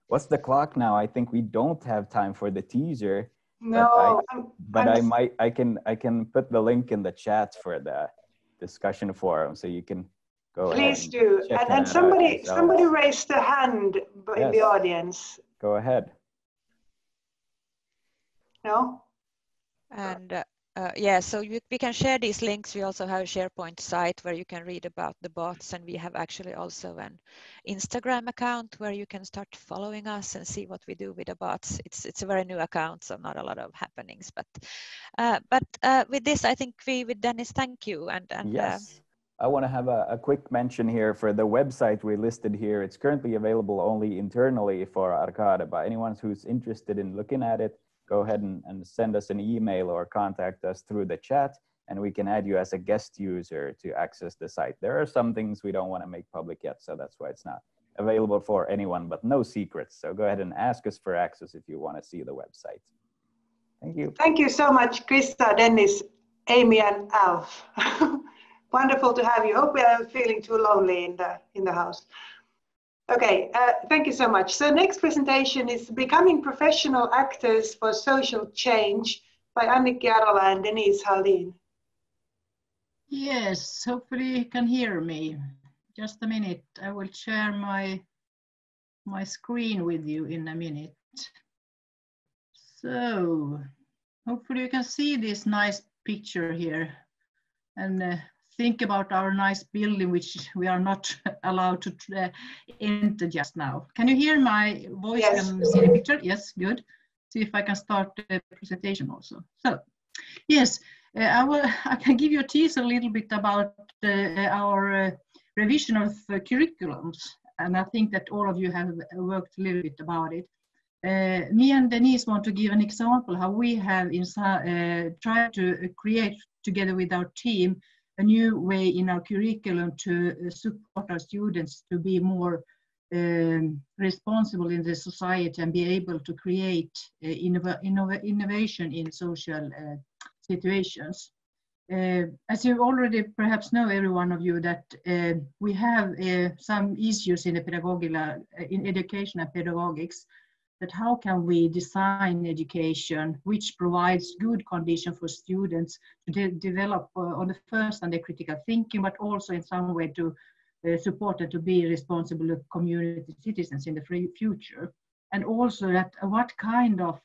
What's the clock now? I think we don't have time for the teaser. No, but I can put the link in the chat for the discussion forum, so you can go ahead. Please do. And somebody raised a hand in the audience. Go ahead. No? And yeah, so we can share these links. We also have a SharePoint site where you can read about the bots, and we have actually also an Instagram account where you can start following us and see what we do with the bots. It's a very new account, so not a lot of happenings. But with this, I think with Dennis, thank you. And yes, I want to have a quick mention here for the website we listed here. It's currently available only internally for Arcada, but anyone who's interested in looking at it, go ahead and send us an email or contact us through the chat, and we can add you as a guest user to access the site. There are some things we don't want to make public yet, so that's why it's not available for anyone, but no secrets. So go ahead and ask us for access if you want to see the website. Thank you. Thank you so much, Krista, Dennis, Amy, and Alf. Wonderful to have you. Hope we are feeling too lonely in the house. Okay, thank you so much. So next presentation is Becoming Professional Actors for Social Change by Annikki Arola and Denise Haldin. Yes, hopefully you can hear me. Just a minute, I will share my screen with you in a minute. So hopefully you can see this nice picture here and think about our nice building, which we are not allowed to enter just now. Can you hear my voice? Yes. And see the picture? Yes, good. See if I can start the presentation also. So, yes, I can give you a teaser a little bit about our revision of curriculums, and I think that all of you have worked a little bit about it. Me and Denise want to give an example how we have tried to create together with our team a new way in our curriculum to support our students to be more responsible in the society and be able to create innovation in social situations. As you already perhaps know, every one of you, that we have some issues in in education and pedagogics, that how can we design education which provides good condition for students to develop on the first and the critical thinking, but also in some way to support them to be responsible community citizens in the future. And also that what kind of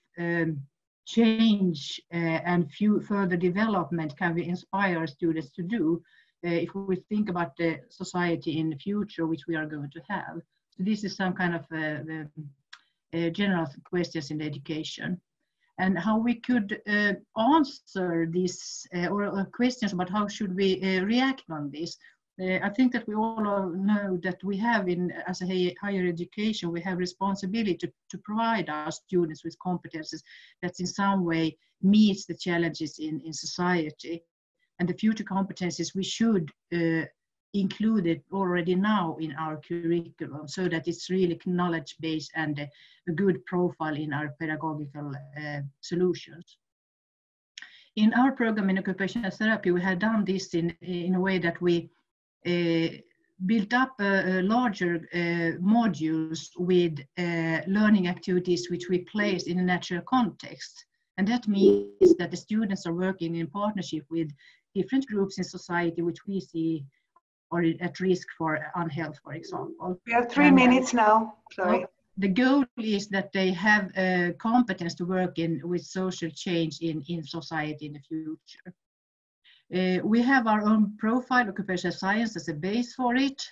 change and further development can we inspire students to do if we think about the society in the future which we are going to have. So this is some kind of general questions in the education, and how we could answer these or questions about how should we react on this. I think that we all know that we have as a higher education, we have responsibility to provide our students with competences that in some way meets the challenges in society. And the future competences we should included already now in our curriculum, so that it's really knowledge-based and a good profile in our pedagogical solutions. In our program in occupational therapy, we have done this in a way that we built up larger modules with learning activities which we place in a natural context. And that means that the students are working in partnership with different groups in society which we see are at risk for unhealth, for example. We have 3 minutes now, sorry. The goal is that they have competence to work with social change in society in the future. We have our own profile, occupational science, as a base for it,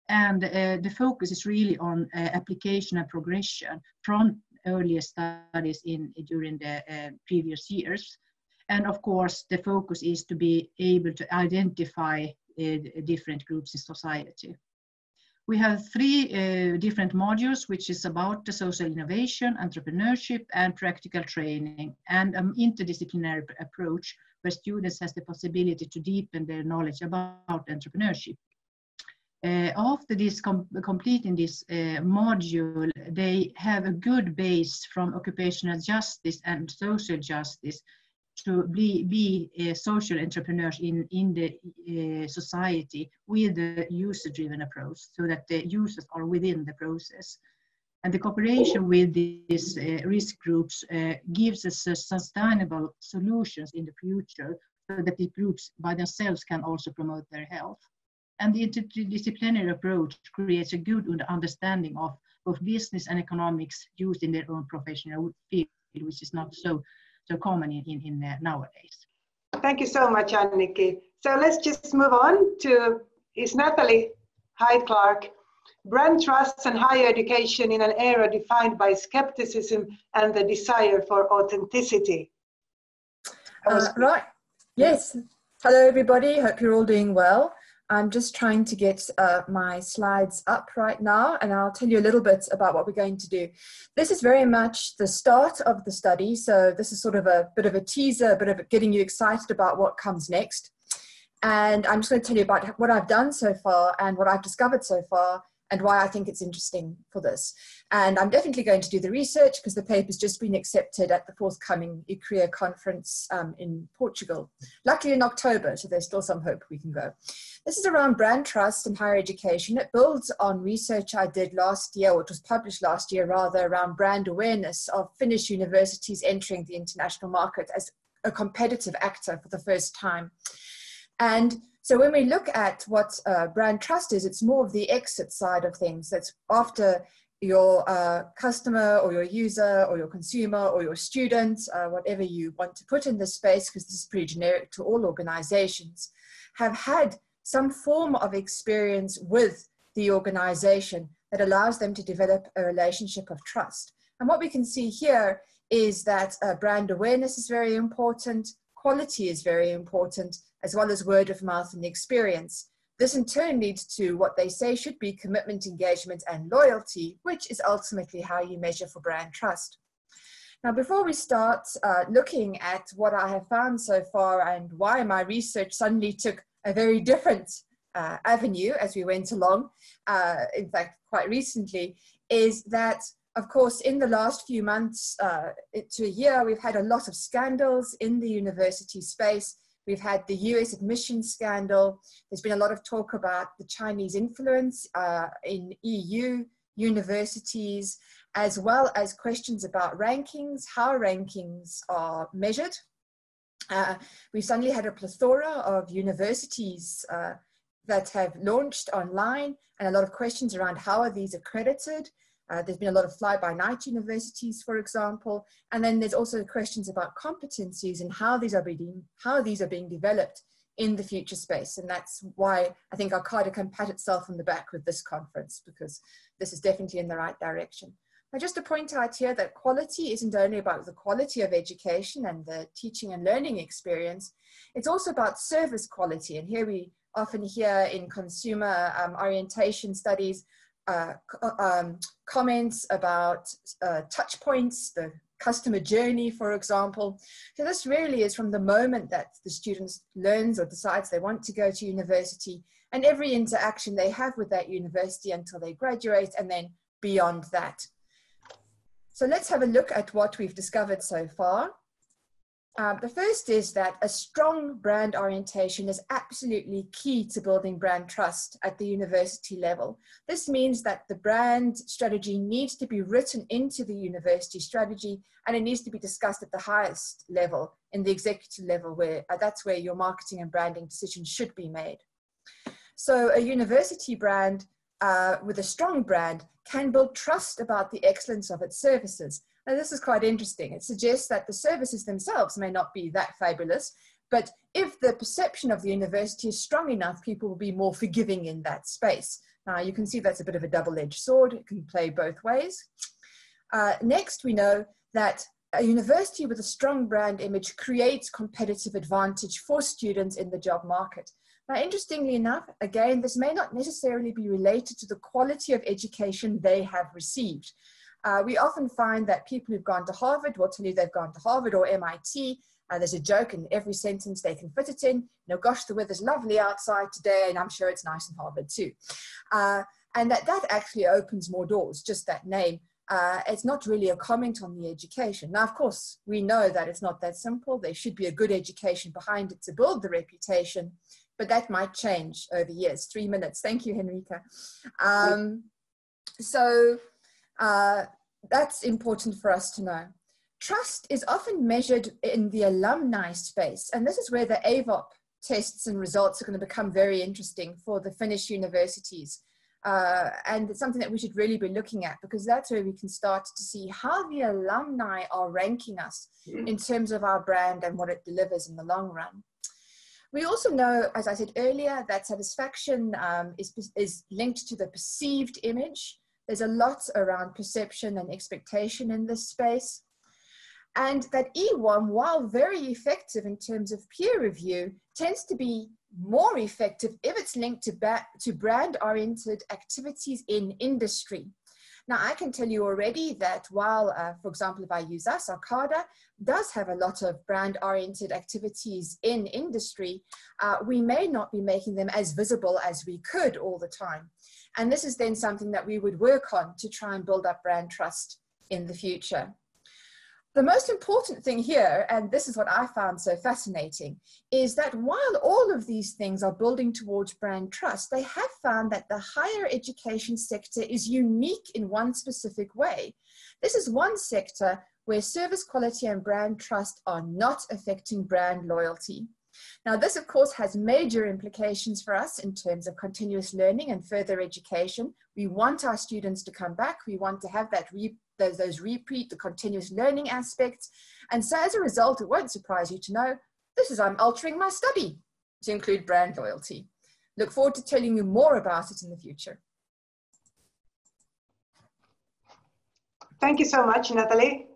and the focus is really on application and progression from earlier studies during the previous years. And of course, the focus is to be able to identify different groups in society. We have 3 different modules, which is about the social innovation, entrepreneurship, and practical training, and an interdisciplinary approach where students has the possibility to deepen their knowledge about entrepreneurship. After this completing this module, they have a good base from occupational justice and social justice to be social entrepreneurs in the society with the user-driven approach, so that the users are within the process. And the cooperation with these risk groups gives us sustainable solutions in the future, so that the groups by themselves can also promote their health. And the interdisciplinary approach creates a good understanding of both business and economics used in their own professional field, which is not so common in nowadays. Thank you so much, Anniki. So let's just move on to, is Natalie Hyde-Clark, brand trusts and higher education in an era defined by skepticism and the desire for authenticity. Right, yes. Hello everybody, hope you're all doing well. I'm just trying to get my slides up right now, and I'll tell you a little bit about what we're going to do. This is very much the start of the study, so this is sort of a bit of a teaser, a bit of getting you excited about what comes next. And I'm just going to tell you about what I've done so far and what I've discovered so far, and why I think it's interesting for this. And I'm definitely going to do the research because the paper's just been accepted at the forthcoming Yrkeshögskolan conference in Portugal. Luckily in October, so there's still some hope we can go. This is around brand trust in higher education. It builds on research I did last year, or it was published last year rather, around brand awareness of Finnish universities entering the international market as a competitive actor for the first time. And so when we look at what brand trust is, it's more of the exit side of things. That's after your customer or your user or your consumer or your student, whatever you want to put in this space, because this is pretty generic to all organizations, have had some form of experience with the organization that allows them to develop a relationship of trust. And what we can see here is that brand awareness is very important, quality is very important, as well as word of mouth and experience. This in turn leads to what they say should be commitment, engagement, and loyalty, which is ultimately how you measure for brand trust. Now, before we start looking at what I have found so far and why my research suddenly took a very different avenue as we went along, in fact, quite recently, is that, of course, in the last few months to a year, we've had a lot of scandals in the university space. We've had the US admissions scandal. There's been a lot of talk about the Chinese influence in EU universities, as well as questions about rankings, how rankings are measured. We've suddenly had a plethora of universities that have launched online, and a lot of questions around how are these accredited. There's been a lot of fly-by-night universities, for example, and then there's also questions about competencies and how these are being developed in the future space. And that's why I think Arcada can pat itself on the back with this conference, because this is definitely in the right direction. Now, just to point out here that quality isn't only about the quality of education and the teaching and learning experience, it's also about service quality. And here we often hear in consumer orientation studies comments about touch points, the customer journey, for example. So this really is from the moment that the student learns or decides they want to go to university and every interaction they have with that university until they graduate, and then beyond that. So let's have a look at what we've discovered so far. The first is that a strong brand orientation is absolutely key to building brand trust at the university level. This means that the brand strategy needs to be written into the university strategy, and it needs to be discussed at the highest level, in the executive level, where that's where your marketing and branding decisions should be made. So a university brand with a strong brand can build trust about the excellence of its services. Now, this is quite interesting. It suggests that the services themselves may not be that fabulous, but if the perception of the university is strong enough, people will be more forgiving in that space. Now, you can see that's a bit of a double-edged sword. It can play both ways. Next, we know that a university with a strong brand image creates competitive advantage for students in the job market. Now, interestingly enough, again, this may not necessarily be related to the quality of education they have received. We often find that people who've gone to Harvard will tell you they've gone to Harvard or MIT. There's a joke in every sentence they can fit it in. You know, gosh, the weather's lovely outside today, and I'm sure it's nice in Harvard too. And that actually opens more doors, just that name. It's not really a comment on the education. Now, of course, we know that it's not that simple. There should be a good education behind it to build the reputation, but that might change over years. 3 minutes. Thank you, Henrika. That's important for us to know. Trust is often measured in the alumni space, and this is where the AVOP tests and results are going to become very interesting for the Finnish universities. And it's something that we should really be looking at, because that's where we can start to see how the alumni are ranking us in terms of our brand and what it delivers in the long run. We also know, as I said earlier, that satisfaction is linked to the perceived image. There's a lot around perception and expectation in this space. And that E1, while very effective in terms of peer review, tends to be more effective if it's linked to brand-oriented activities in industry. Now, I can tell you already that while, for example, if I use UAS Arcada does have a lot of brand-oriented activities in industry, we may not be making them as visible as we could all the time. And this is then something that we would work on to try and build up brand trust in the future. The most important thing here, and this is what I found so fascinating, is that while all of these things are building towards brand trust, they have found that the higher education sector is unique in one specific way. This is one sector where service quality and brand trust are not affecting brand loyalty. Now, this, of course, has major implications for us in terms of continuous learning and further education. We want our students to come back. We want to have that those repeat, the continuous learning aspects. And so as a result, it won't surprise you to know, I'm altering my study to include brand loyalty. Look forward to telling you more about it in the future. Thank you so much, Natalie.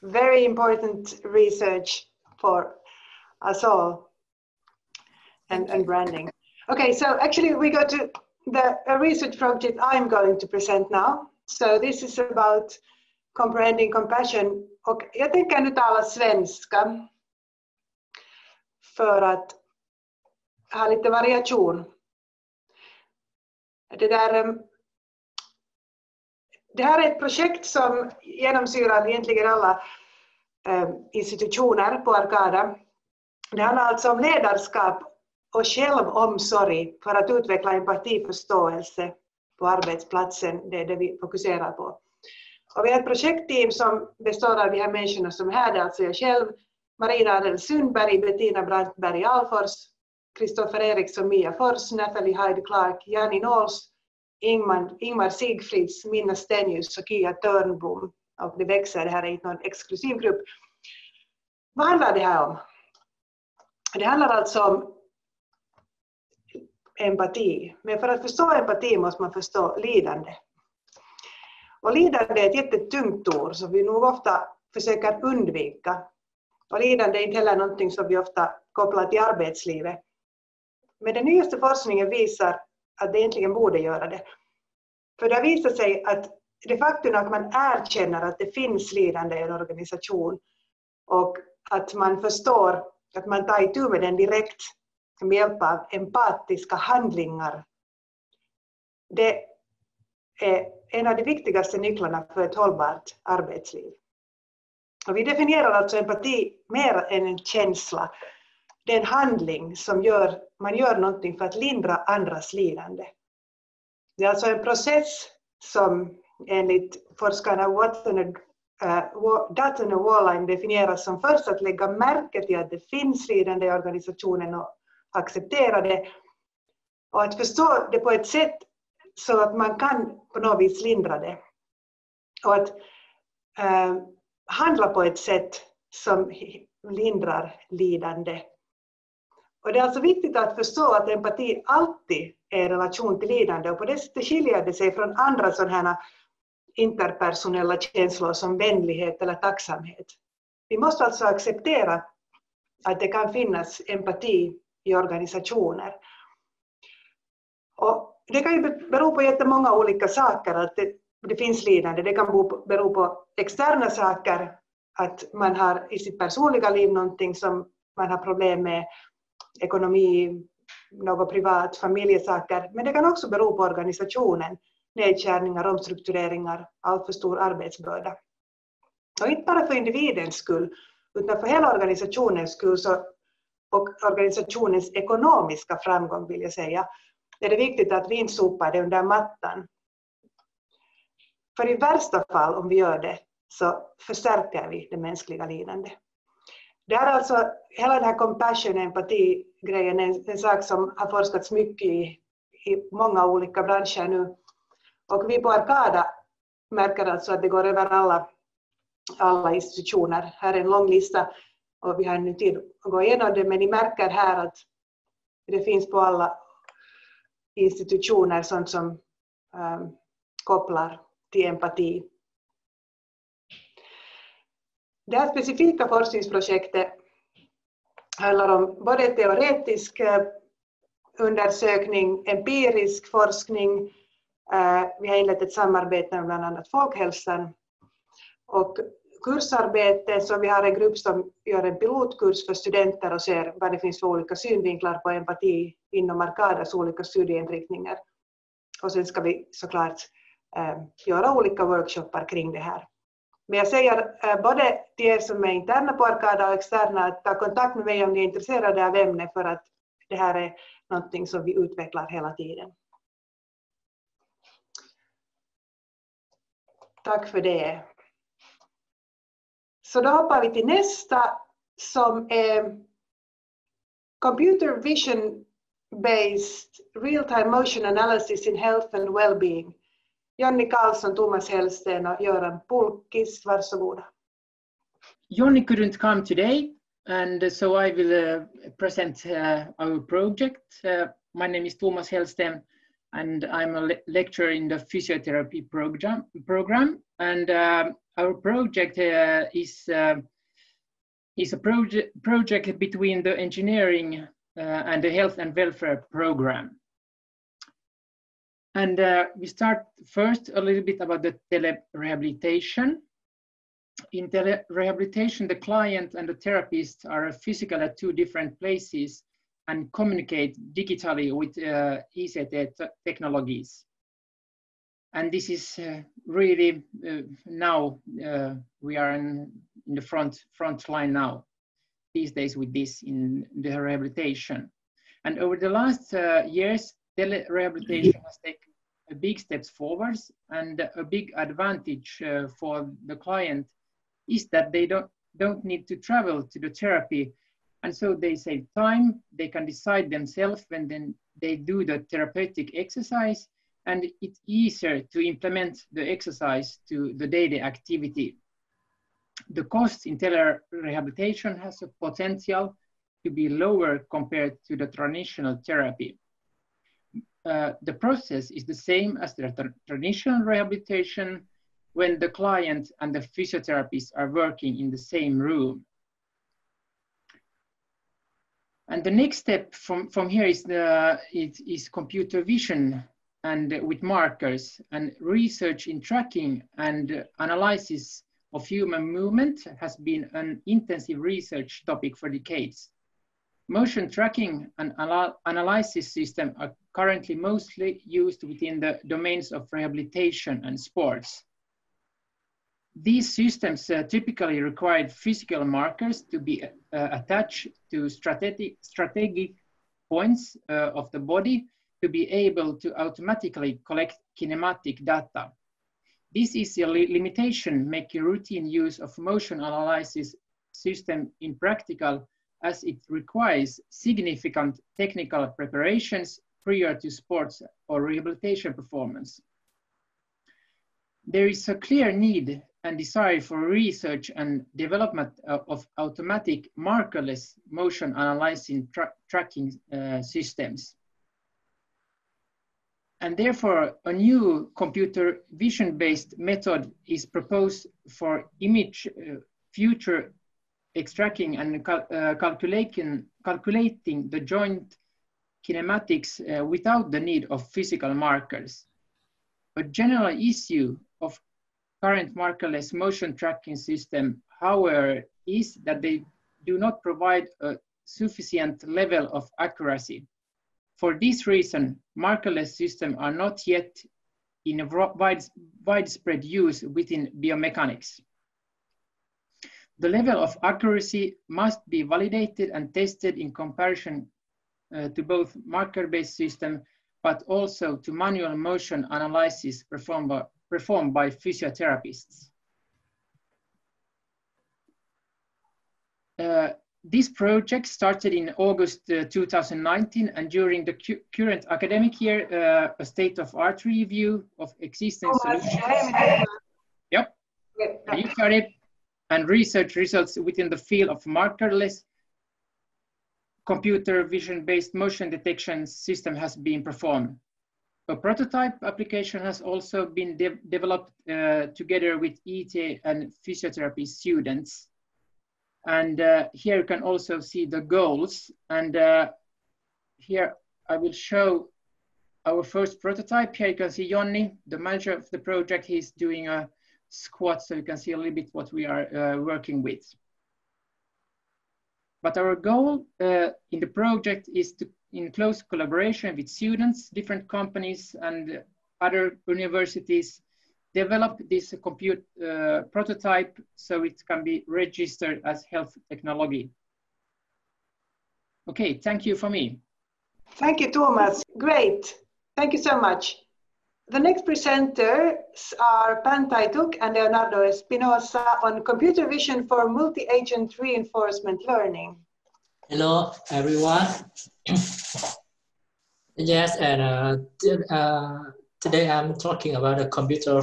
Very important research for us all and branding. Okay, so actually we go to the research project I'm going to present now. So this is about comprehending compassion. Och jag tänker nu tala svenska för att ha lite variation. Det här är ett projekt som genomsyrar egentligen alla institutioner på Arcada. Det handlar alltså om ledarskap och självomsorg för att utveckla empatiförståelse på arbetsplatsen. Det är det vi fokuserar på. Och vi har ett projektteam som består av de här människorna som är här. Det är alltså jag själv, Marina Adel Sundberg, Bettina Brantberg Alfors, Kristoffer Eriksson, Mia Fors, Nathalie Hyde Clark, Janni Nåls, Ingmar Sigfrids, Minna Stenius och Kia Törnblom. Och det växer, det här är inte någon exklusiv grupp. Vad handlar det här om? Det handlar alltså om empati. Men för att förstå empati måste man förstå lidande. Och lidande är ett jättetungt ord som vi nog ofta försöker undvika. Och lidande är inte heller någonting som vi ofta kopplar till arbetslivet. Men den nyaste forskningen visar att det egentligen borde göra det. För det visar sig att det faktum att man erkänner att det finns lidande i en organisation och att man förstår att man tar itu med den direkt med hjälp av empatiska handlingar. Det är en av de viktigaste nycklarna för ett hållbart arbetsliv. Och vi definierar alltså empati mer än en känsla. Det är en handling som man gör någonting för att lindra andras lidande. Det är alltså en process som enligt forskarna Dutton och Walline definieras som först att lägga märke till att det finns lidande i organisationen och acceptera det. Och att förstå det på ett sätt så att man kan på något vis lindra det. Och att handla på ett sätt som lindrar lidande. Och det är alltså viktigt att förstå att empati alltid är i relation till lidande, och på det sättet skiljer det sig från andra sådana här interpersonella känslor som vänlighet eller tacksamhet. Vi måste alltså acceptera att det kan finnas empati i organisationer. Och det kan ju bero på jättemånga olika saker att det finns lidande. Det kan bero på externa saker, att man har i sitt personliga liv någonting som man har problem med, ekonomi, något privat, familjesaker. Men det kan också bero på organisationen, nedskärningar, omstruktureringar, allt för stor arbetsbörda. Och inte bara för individens skull, utan för hela organisationens skull och organisationens ekonomiska framgång, vill jag säga. Det är viktigt att vi inte sopar det under mattan. För i värsta fall, om vi gör det, så förstärker vi det mänskliga lidande. Det är alltså hela den här compassion, empati-grejen, en sak som har forskats mycket i många olika branscher nu. Och vi på Arcada märker alltså att det går över alla institutioner. Här är en lång lista och vi har nu tid att gå igenom det, men ni märker här att det finns på alla institutioner sånt som kopplar till empati. Det här specifika forskningsprojektet handlar om både teoretisk undersökning, empirisk forskning. Vi har inlett ett samarbete med bland annat folkhälsan och kursarbete, så vi har en grupp som gör en pilotkurs för studenter och ser vad det finns för olika synvinklar på empati inom Arcadas olika studieinriktningar. Och sen ska vi såklart göra olika workshoppar kring det här. Men jag säger både till er som är interna på Arcada och externa att ta kontakt med mig om ni är intresserade av ämnet, för att det här är någonting som vi utvecklar hela tiden. Tack för det. Så då hoppar vi till nästa som är Computer Vision Based Real-Time Motion Analysis in Health and Well-Being. Jonny Karlsson, Thomas Hellsten och Göran Pulkis, varsågoda. Jonny couldn't come today, and so I will present our project. My name is Thomas Hellsten, and I'm a lecturer in the physiotherapy program. And our project is a project between the engineering and the health and welfare program. And we start first a little bit about the telerehabilitation. In telerehabilitation, the client and the therapist are physically at two different places and communicate digitally with ICT technologies. And this is really now we are in the front line now these days with this in the rehabilitation. And over the last years, telerehabilitation has taken big steps forwards, and a big advantage for the client is that they don't need to travel to the therapy, and so they save time. They can decide themselves when then they do the therapeutic exercise, and it's easier to implement the exercise to the daily activity. The cost in telerehabilitation has a potential to be lower compared to the traditional therapy. The process is the same as the traditional rehabilitation when the client and the physiotherapist are working in the same room. And the next step from here is computer vision and with markers, and research in tracking and analysis of human movement has been an intensive research topic for decades. Motion tracking and analysis systems are currently mostly used within the domains of rehabilitation and sports. These systems typically require physical markers to be attached to strategic points of the body to be able to automatically collect kinematic data. This is a limitation making routine use of motion analysis system impractical, as it requires significant technical preparations prior to sports or rehabilitation performance. There is a clear need and desire for research and development of automatic markerless motion analyzing tracking systems. And therefore, a new computer vision-based method is proposed for image future extracting and calculating the joint kinematics without the need of physical markers. A general issue of current markerless motion tracking system, however, is that they do not provide a sufficient level of accuracy. For this reason, markerless systems are not yet in a widespread use within biomechanics. The level of accuracy must be validated and tested in comparison to both marker-based systems, but also to manual motion analysis performed by physiotherapists. This project started in August 2019, and during the current academic year, a state-of-art review of existing solutions. Yep, you started, and research results within the field of markerless computer vision-based motion detection system has been performed. A prototype application has also been developed together with ETA and physiotherapy students. And here you can also see the goals. And here I will show our first prototype. Here you can see Jonni, the manager of the project. He's doing a squat, so you can see a little bit what we are working with. But our goal in the project is to, in close collaboration with students, different companies, and other universities, develop this prototype so it can be registered as health technology. Okay, thank you for me. Thank you, Thomas. Great. Thank you so much. The next presenters are Pan Taituk and Leonardo Espinosa on computer vision for multi-agent reinforcement learning. Hello, everyone. Yes, and today I'm talking about a computer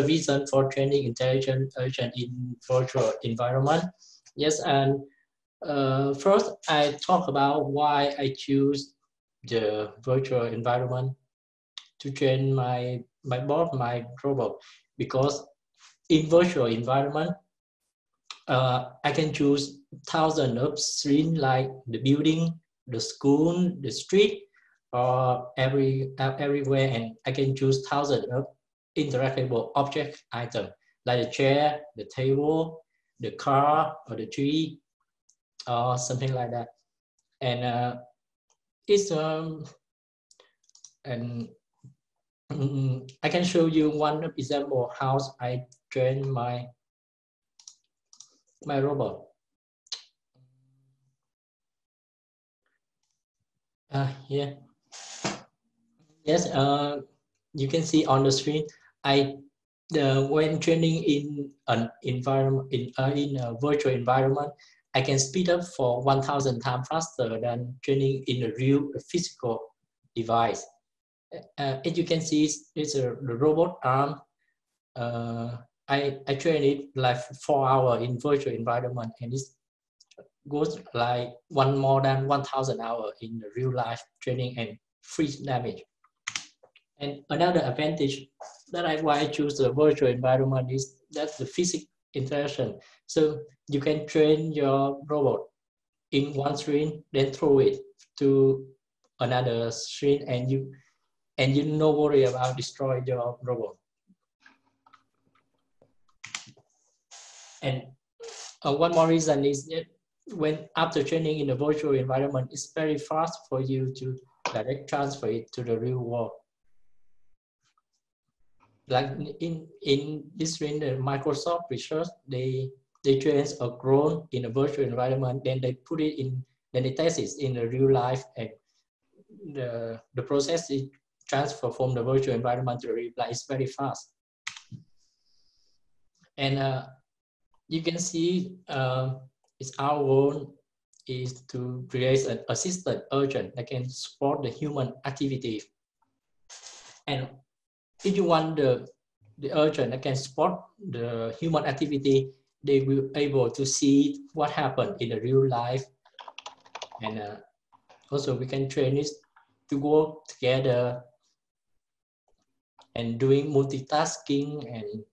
vision for training intelligent agent in virtual environment. Yes, and first I talk about why I choose the virtual environment to train my robot, because in virtual environment I can choose thousands of screens like the building, the school, the street, or everywhere, and I can choose thousands of interactable object items like the chair, the table, the car, or the tree, or something like that. And it's and I can show you one example of how I train my robot. Here. Yes, you can see on the screen. When training in an environment in a virtual environment, I can speed up for 1,000 times faster than training in a real physical device. As you can see, it's the robot arm. I train it like 4 hours in virtual environment, and it goes like more than 1,000 hours in the real life training and free damage. And another advantage why I choose the virtual environment is that the physical interaction. So you can train your robot in one screen, then throw it to another screen, and you no worry about destroying your robot. And one more reason is that when after training in the virtual environment, it's very fast for you to direct transfer it to the real world. Like in this in the Microsoft research, they train a drone in a virtual environment, then they put it in, then they test it in the real life, and the process is transfer from the virtual environment to the real life is very fast. And you can see it's our goal is to create an assistant agent that can support the human activity. And if you want the agent that can support the human activity, they will be able to see what happened in the real life. And also we can train it to work together and doing multitasking, and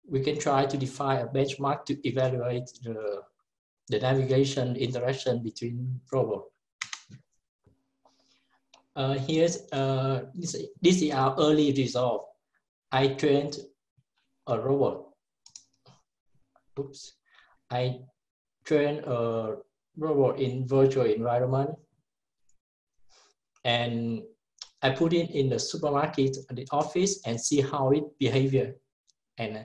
we can try to define a benchmark to evaluate the navigation interaction between robots. Here's this is our early result. I trained a robot. Oops. I trained a robot in virtual environment, and I put it in the supermarket, the office, and see how it behavior. And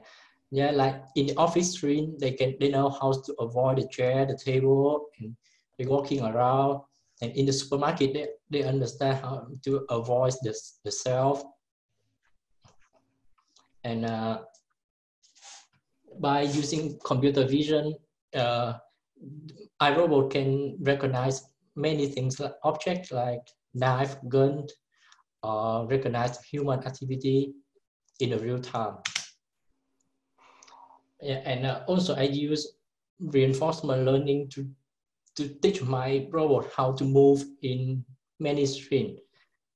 yeah, like in the office screen, they know how to avoid the chair, the table, and they're walking around. And in the supermarket, they understand how to avoid the shelf. And by using computer vision, iRobot can recognize many things, like objects like knife, gun, or recognize human activity in the real time. Yeah, and also I use reinforcement learning to teach my robot how to move in many screens.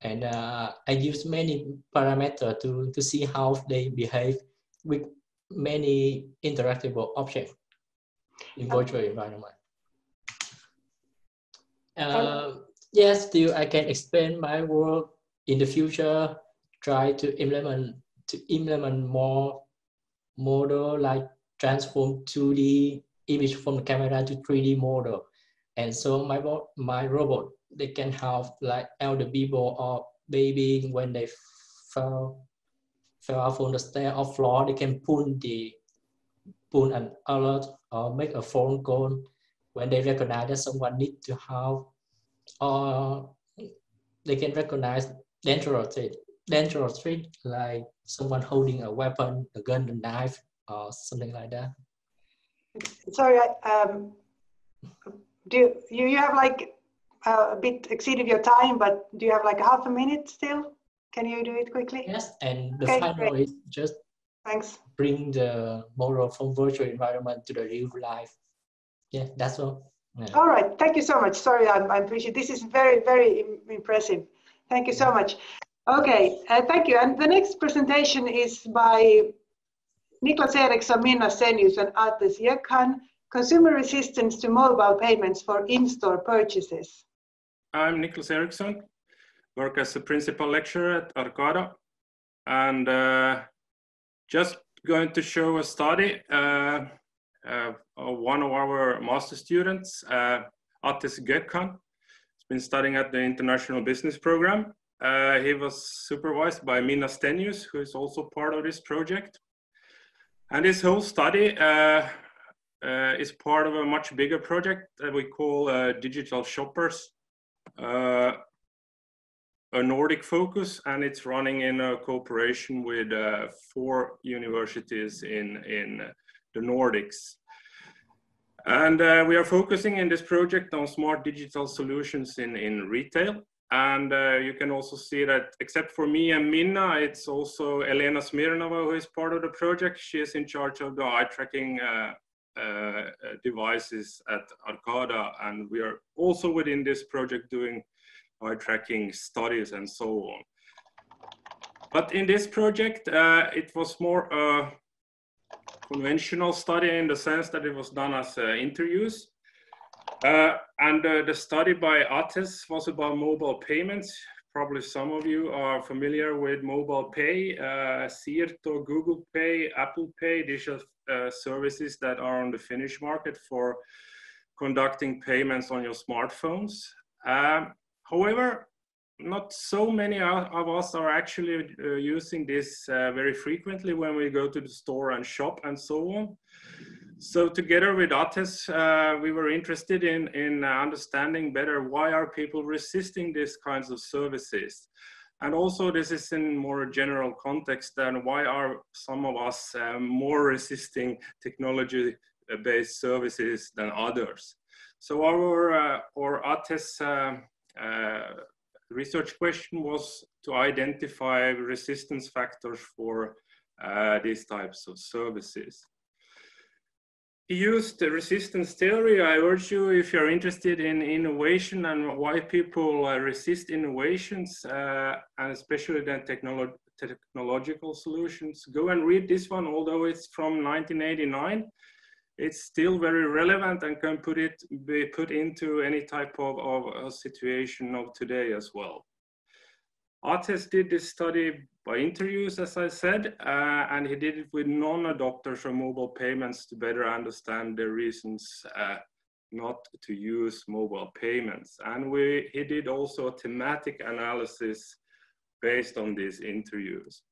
And I use many parameters to see how they behave with many interactable objects in virtual environment. Yes, still I can expand my work in the future, try to implement more model, like transform 2D image from the camera to 3D model. And so my robot, they can have like elder people or baby when they fell out from the stair or floor, they can pull an alert or make a phone call when they recognize that someone needs to help, or they can recognize dangerous threat like someone holding a weapon, a gun, a knife, or something like that. Sorry, do you have like a bit exceeded your time, but do you have like half a minute still? Can you do it quickly? Yes, and the okay, final great. is just Thanks. Bring the model from virtual environment to the real life. Yeah, that's all. Yeah. All right, thank you so much. Sorry, I appreciate this is very, very impressive. Thank you so much. Okay, thank you. And the next presentation is by Niklas Eriksson, Minna Senius, and Artes Jökhan, Consumer Resistance to Mobile Payments for In-Store Purchases. I'm Niklas Eriksson, work as a principal lecturer at Arcada, and just going to show a study of one of our master students, Artificiell Intelligens. He's been studying at the International Business Program. He was supervised by Minna Senius, who is also part of this project. And this whole study is part of a much bigger project that we call Digital Shoppers, a Nordic focus, and it's running in a cooperation with 4 universities in the Nordics. And we are focusing in this project on smart digital solutions in retail. And you can also see that except for me and Minna, it's also Elena Smirnova who is part of the project. She is in charge of the eye tracking devices at Arcada. And we are also within this project doing eye tracking studies and so on. But in this project, it was more a conventional study in the sense that it was done as interviews. And the study by Ates was about mobile payments. Probably some of you are familiar with mobile pay, Siirto, Google Pay, Apple Pay. These are services that are on the Finnish market for conducting payments on your smartphones. However, not so many of us are actually using this very frequently when we go to the store and shop and so on. So together with ATES, we were interested in understanding better why are people resisting these kinds of services. And also this is in more general context than why are some of us more resisting technology-based services than others. So our ATES research question was to identify resistance factors for these types of services. He used the resistance theory. I urge you, if you're interested in innovation and why people resist innovations, and especially then technological solutions, go and read this one, although it's from 1989. It's still very relevant and can be put into any type of situation of today as well. ATES did this study by interviews, as I said, and he did it with non-adopters of mobile payments to better understand the reasons not to use mobile payments. And he did also a thematic analysis based on these interviews.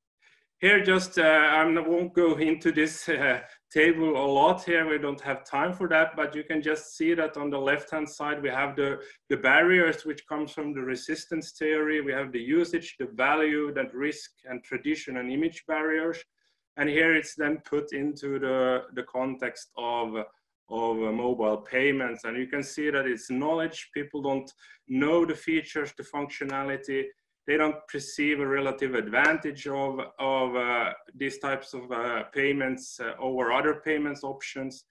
Here, I won't go into this table a lot here. We don't have time for that, but you can just see that on the left-hand side, we have the barriers, which comes from the resistance theory. We have the usage, the value, that risk and tradition and image barriers. And here it's then put into the context of mobile payments. And you can see that it's knowledge. People don't know the features, the functionality. They don't perceive a relative advantage of these types of payments over other payments options,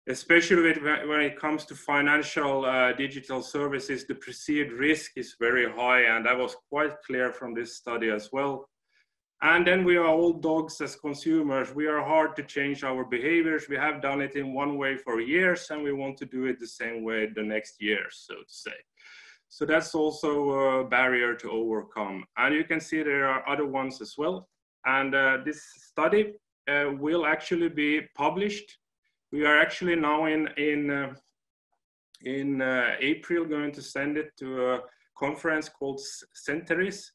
especially when it comes to financial digital services. The perceived risk is very high, and that was quite clear from this study as well. And then we are all dogs as consumers. We are hard to change our behaviors. We have done it in one way for years, and we want to do it the same way the next year, so to say. So that's also a barrier to overcome. And you can see there are other ones as well. And this study will actually be published. We are actually now in April going to send it to a conference called Presenteras,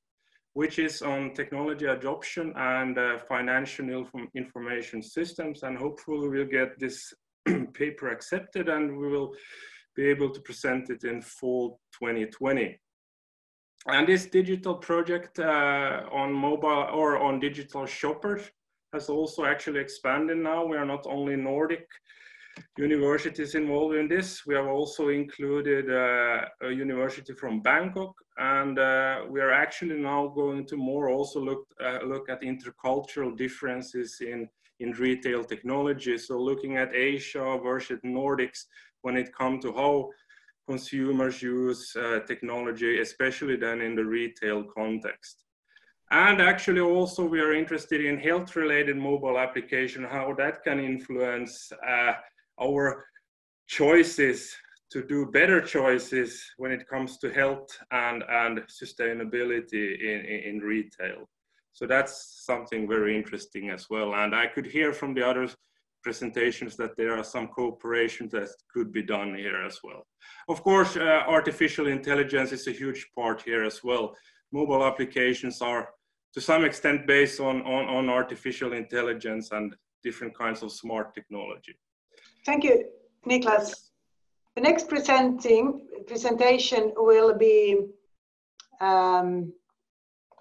which is on technology adoption and financial information systems. And hopefully we'll get this paper accepted, and we will be able to present it in fall 2020. And this digital project on mobile or on digital shoppers has also actually expanded now. We are not only Nordic universities involved in this, we have also included a university from Bangkok, and we are actually now going to more also look at intercultural differences in retail technology. So looking at Asia versus Nordics, when it comes to how consumers use technology, especially then in the retail context. And actually also we are interested in health-related mobile application, how that can influence our choices to do better choices when it comes to health and sustainability in retail. So that's something very interesting as well. And I could hear from the others presentations that there are some cooperation that could be done here as well. Of course, artificial intelligence is a huge part here as well. Mobile applications are to some extent based on artificial intelligence and different kinds of smart technology. Thank you, Niklas. The next presentation will be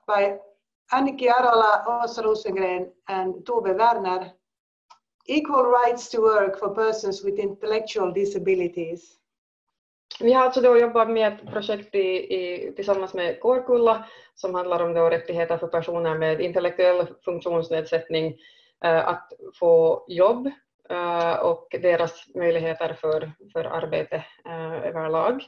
by Annikki Arola, Åsa Rosengren and Tove Werner. Equal rights to work for persons with intellectual disabilities. Vi har alltså då jobbat med ett projekt tillsammans med Kårkulla som handlar om då rättigheter för personer med intellektuell funktionsnedsättning att få jobb och deras möjligheter för arbete överlag.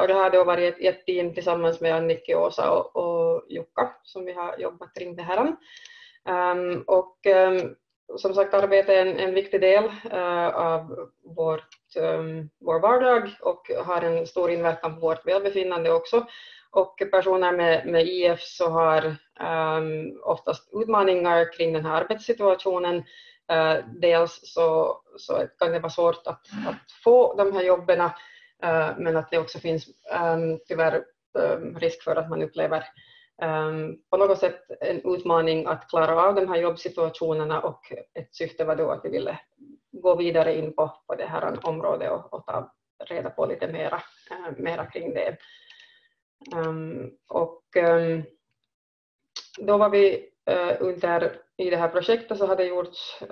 Och det har då varit ett team tillsammans med Annikki, Åsa och Jukka som vi har jobbat kring det här. Som sagt, arbete är en viktig del av vår vardag och har en stor inverkan på vårt välbefinnande också. Och personer med IF så har oftast utmaningar kring den här arbetssituationen dels så kan det vara svårt att få de här jobben, men att det också finns tyvärr risk för att man upplever på något sätt en utmaning att klara av de här jobbsituationerna, och ett syfte var då att vi ville gå vidare in på det här området och ta reda på lite mera kring det. Då var vi i det här projektet så hade gjorts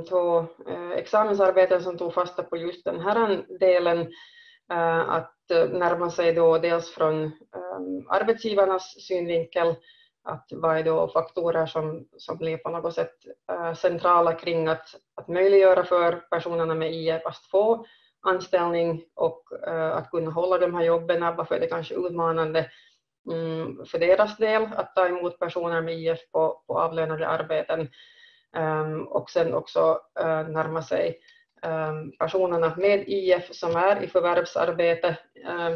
2 examensarbeten som tog fasta på just den här delen, att närma sig då dels från arbetsgivarnas synvinkel, att vad är då faktorer som blir på något sätt centrala kring att möjliggöra för personerna med IF att få anställning och att kunna hålla de här jobben, varför det kanske är utmanande för deras del att ta emot personer med IF på avlönade arbeten, och sen också närma sig personerna med IF som är i förvärvsarbete.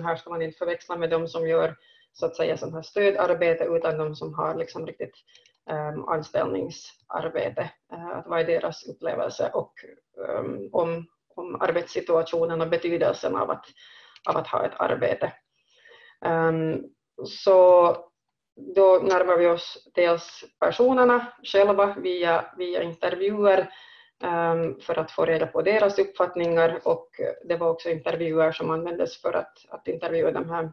Här ska man inte förväxla med de som gör så att säga sån här stödarbete, utan de som har liksom riktigt anställningsarbete. Att vad är deras upplevelse och om arbetssituationen och betydelsen av att ha ett arbete. Så då närmar vi oss dels personerna själva via intervjuer för att få reda på deras uppfattningar, och det var också intervjuer som användes för att intervjua de här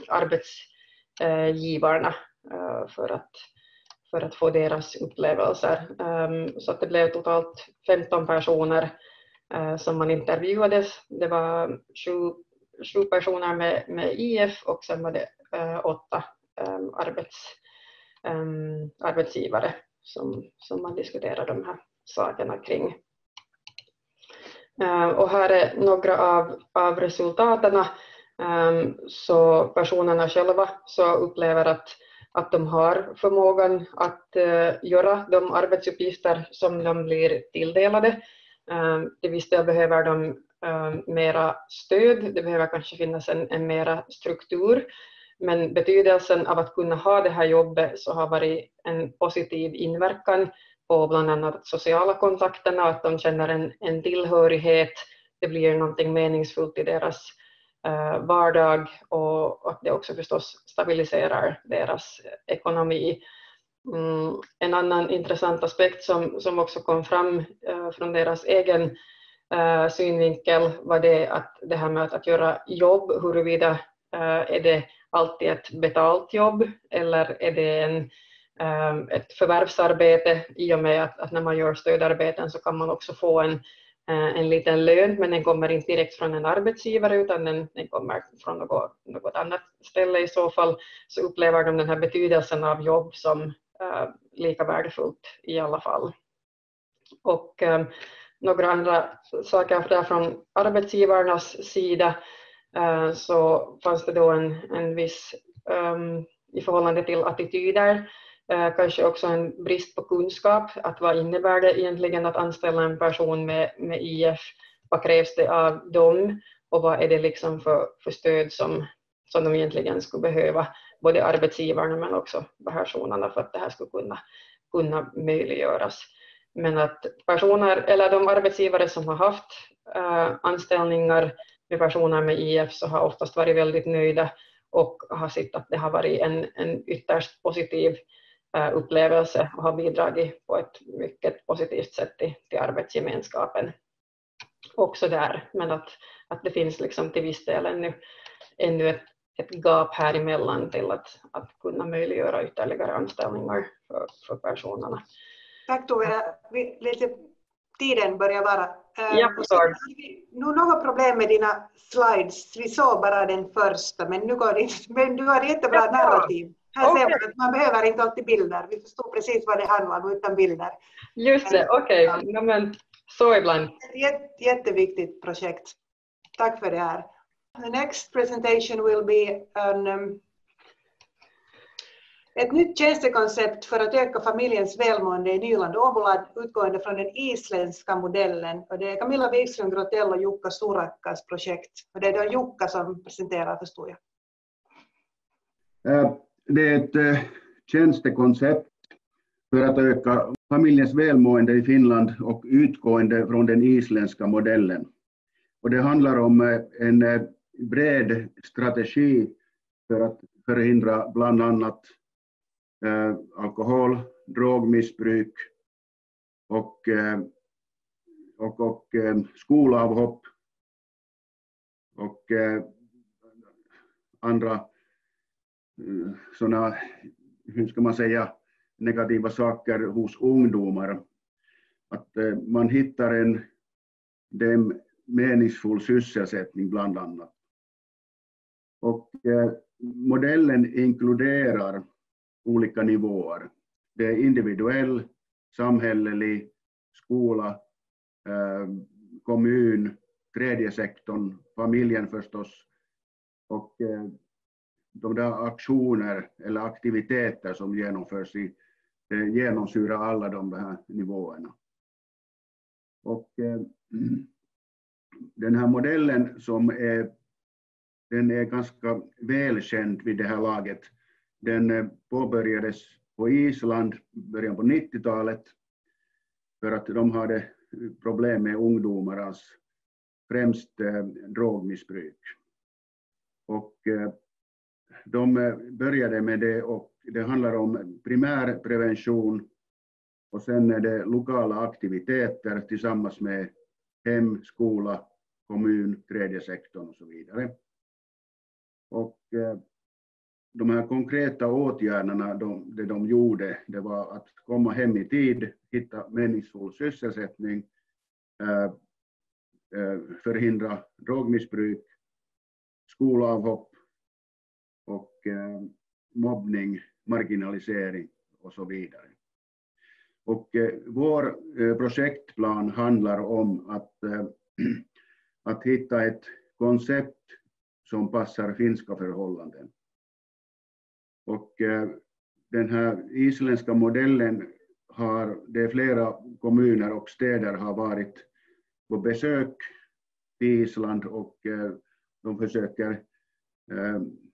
arbetsgivarna för att få deras upplevelser. Så att det blev totalt 15 personer som man intervjuades. Det var 7 personer med IF och sen var det 8 arbetsgivare som man diskuterade de här sakerna kring. Och här är några av resultaten. Så personerna själva så upplever att de har förmågan att göra de arbetsuppgifter som de blir tilldelade. Till viss del behöver de mera stöd, det behöver kanske finnas en mera struktur, men betydelsen av att kunna ha det här jobbet så har varit en positiv inverkan på bland annat sociala kontakterna, att de känner en tillhörighet, det blir någonting meningsfullt i deras vardag, och att det också förstås stabiliserar deras ekonomi. En annan intressant aspekt som också kom fram från deras egen synvinkel var det här med att göra jobb, huruvida är det alltid ett betalt jobb eller är det ett förvärvsarbete, i och med att när man gör stödarbeten så kan man också få en liten lön, men den kommer inte direkt från en arbetsgivare utan den kommer från något annat ställe. I så fall så upplever de den här betydelsen av jobb som lika värdefullt i alla fall. Och några andra saker där från arbetsgivarnas sida, så fanns det då en viss i förhållande till attityder, kanske också en brist på kunskap, att vad innebär det egentligen att anställa en person med IF, vad krävs det av dem och vad är det liksom för stöd som de egentligen skulle behöva, både arbetsgivarna men också personerna, för att det här skulle kunna möjliggöras. Men att personer eller de arbetsgivare som har haft anställningar med personer med IF så har oftast varit väldigt nöjda och har sett att det har varit en ytterst positiv upplevelse och har bidragit på ett mycket positivt sätt till arbetsgemenskapen också där. Men att det finns liksom till viss del ännu ett gap här emellan till att kunna möjliggöra ytterligare anställningar för personerna. Tack Tove. Tiden börjar vara. Jag förstår. Nu något problem med dina slides. Vi såg bara den första, men nu går det inte. Men du har jättebra narrativ. Här ser man att man behöver inte alltid bilder. Vi förstår precis vad det handlar om utan bilder. Just det, okej. Ja, men så ibland. Jätteviktigt projekt. Tack för det här. The next presentation will be ett nytt tjänstekoncept för att öka familjens välmående i Nyland och Åboland utgående från den isländska modellen. Och det är Camilla Wikström Grotell och Jukka Surakkas projekt. Och det är då Jukka som presenterar, förstår jag. Det är ett tjänstekoncept för att öka familjens välmående i Finland och utgående från den isländska modellen. Och det handlar om en bred strategi för att förhindra bland annat alkohol, drogmissbruk och skolavhopp och andra sådana, hur ska man säga, negativa saker hos ungdomar. Att man hittar en meningsfull sysselsättning bland annat. Och modellen inkluderar olika nivåer. Det är individuell, samhällelig, skola, kommun, tredje sektorn, familjen förstås. Och de där aktioner eller aktiviteter som genomförs genomsyrar alla de här nivåerna. Och den här modellen den är ganska välkänd vid det här laget. Den påbörjades på Island början på 90-talet för att de hade problem med ungdomarnas främst drogmissbruk. Och de började med det, och det handlar om primärprevention och sen är det lokala aktiviteter tillsammans med hem, skola, kommun, tredje sektorn och så vidare. Och de här konkreta åtgärderna det de gjorde, det var att komma hem i tid, hitta meningsfull sysselsättning, förhindra drogmissbruk, skolavhopp och mobbning, marginalisering och så vidare. Och vår projektplan handlar om att hitta ett koncept som passar finska förhållanden. Och den här isländska modellen det är flera kommuner och städer har varit på besök i Island, och de försöker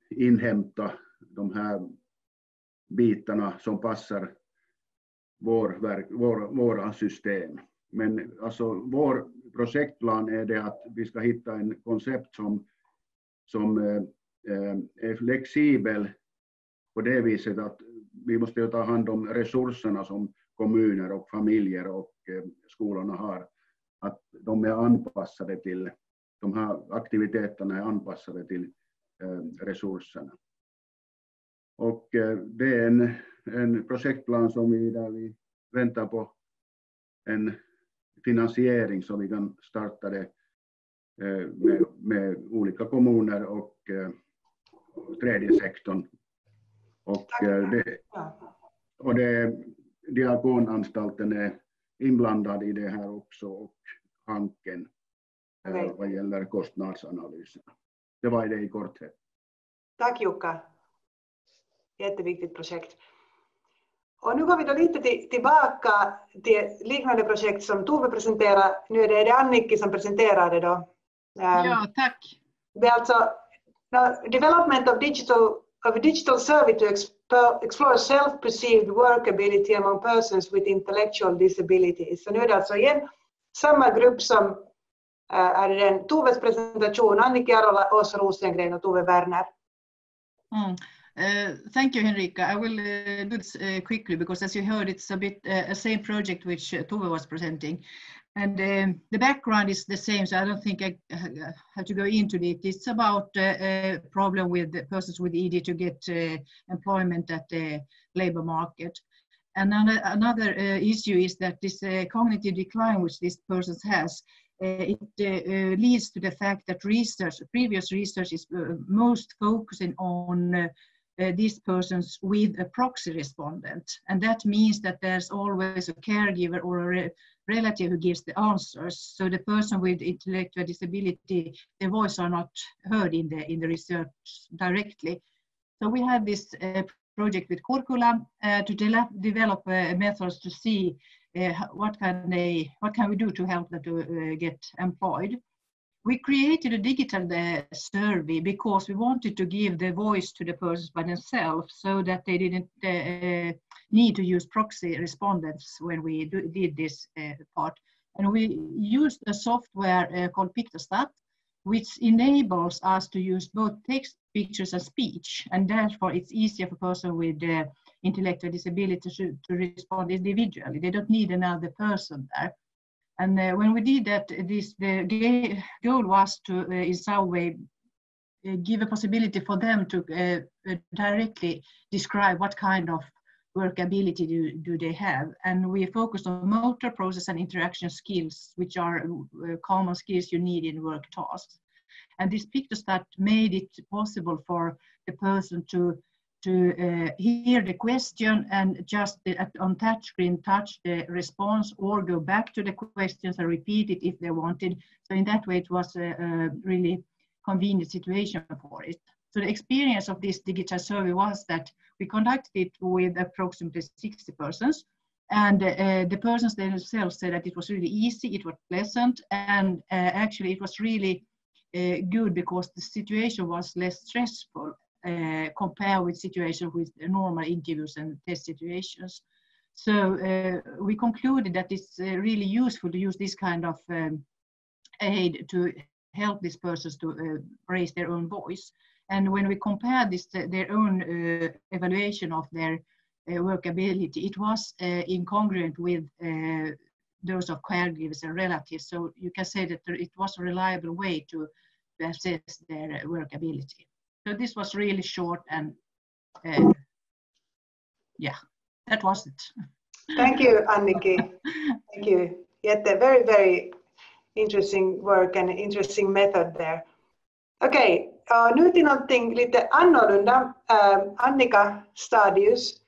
inhämta de här bitarna som passar våra system. Men alltså vår projektplan är det att vi ska hitta en koncept som är flexibel på det viset att vi måste ta hand om resurserna som kommuner och familjer och skolorna har. Att de är anpassade till, de här aktiviteterna är anpassade till resurserna. Och det är en projektplan där vi väntar på en finansiering så vi kan starta det med olika kommuner och tredje sektorn. Och Diakonanstalten är inblandad i det här också, och Hanken vad gäller kostnadsanalyserna. Det var det i korthet. Tack Jukka. Jätteviktigt projekt. Och nu går vi då lite tillbaka till liknande projekt som Tove presenterar. Nu är det Annikki som presenterar det då. Ja, tack. Det är alltså development of digital survey to explore self-perceived workability among persons with intellectual disabilities. Så nu är det alltså igen samma grupp som är den Toves presentation, Annikki Arola, Åsa Rosengren och Tove Werner. Thank you, Henrika. I will do this quickly because, as you heard, it's a bit a same project which Tove was presenting. And the background is the same, so I don't think I have to go into it. It's about a problem with persons with ED to get employment at the labor market. And another issue is that this cognitive decline which this person has, it leads to the fact that previous research is most focusing on these persons with a proxy respondent. And that means that there's always a caregiver or a relative who gives the answers. So the person with intellectual disability, their voice are not heard in the research directly. So we have this project with Kurkula to develop methods to see what can we do to help them to get employed. We created a digital survey because we wanted to give the voice to the persons by themselves, so that they didn't need to use proxy respondents when we did this part. And we used a software called Pictostat, which enables us to use both text, pictures, and speech. And therefore, it's easier for a person with intellectual disability to respond individually. They don't need another person there. And when we did that, the goal was to, in some way, give a possibility for them to directly describe what kind of workability do they have. And we focused on motor, process, and interaction skills, which are common skills you need in work tasks. And this Pictostat made it possible for the person to hear the question and just on touchscreen touch the response, or go back to the questions and repeat it if they wanted. So in that way, it was a really convenient situation for it. So the experience of this digital survey was that we conducted it with approximately 60 persons, and the persons themselves said that it was really easy, it was pleasant, and actually it was really good because the situation was less stressful compared with situations with normal interviews and test situations. So we concluded that it's really useful to use this kind of aid to help these persons to raise their own voice. And when we compared this, their own evaluation of their workability, it was incongruent with those of caregivers and relatives. So you can say that it was a reliable way to assess their workability. So this was really short, and yeah, that was it. Thank you, Anniki. Thank you. Yet a very, very interesting work and interesting method there. Okej, nu till någonting lite annorlunda. Annika Stadius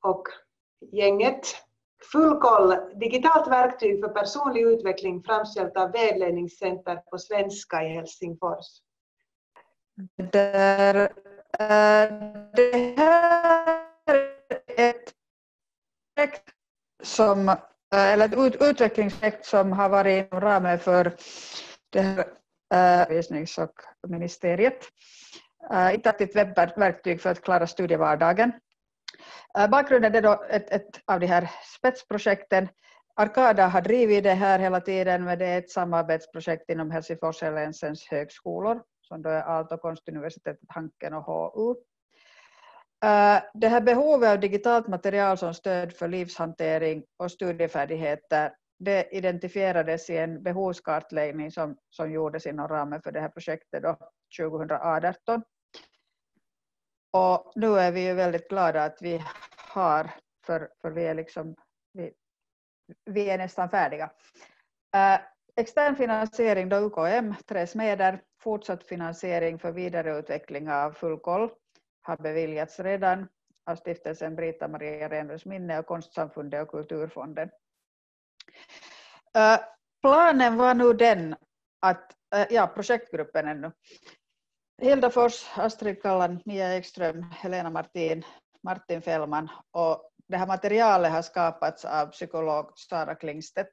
och gänget. Full koll, digitalt verktyg för personlig utveckling framställt av Vägledningscenter på svenska i Helsingfors. Det här är ett projekt som, eller ett utvecklingsprojekt som har varit inom ramen för det här undervisnings- och ministeriet. Interaktivt webbverktyg för att klara studievardagen. Bakgrunden är då ett av de här spetsprojekten. Arcada har drivit det här hela tiden, men det är ett samarbetsprojekt inom Helsingfors länsens högskolor, som då är Aalto, Konstuniversitetet, Hanken och HU. Det här behovet av digitalt material som stöd för livshantering och studiefärdigheter, det identifierades i en behovskartläggning som gjordes inom ramen för det här projektet då, 2018. Och nu är vi ju väldigt glada att vi har, för vi är nästan färdiga. Extern finansiering då UKM, 3 smeder, fortsatt finansiering för vidareutveckling av full koll har beviljats redan av stiftelsen Brita Maria Renrös minne och Konstsamfundet och Kulturfonden. Planen var nu den att, projektgruppen ännu. Hilda Fors, Astrid Kallan, Mia Ekström, Helena Martin Fällman, och det här materialet har skapats av psykolog Sara Klingstedt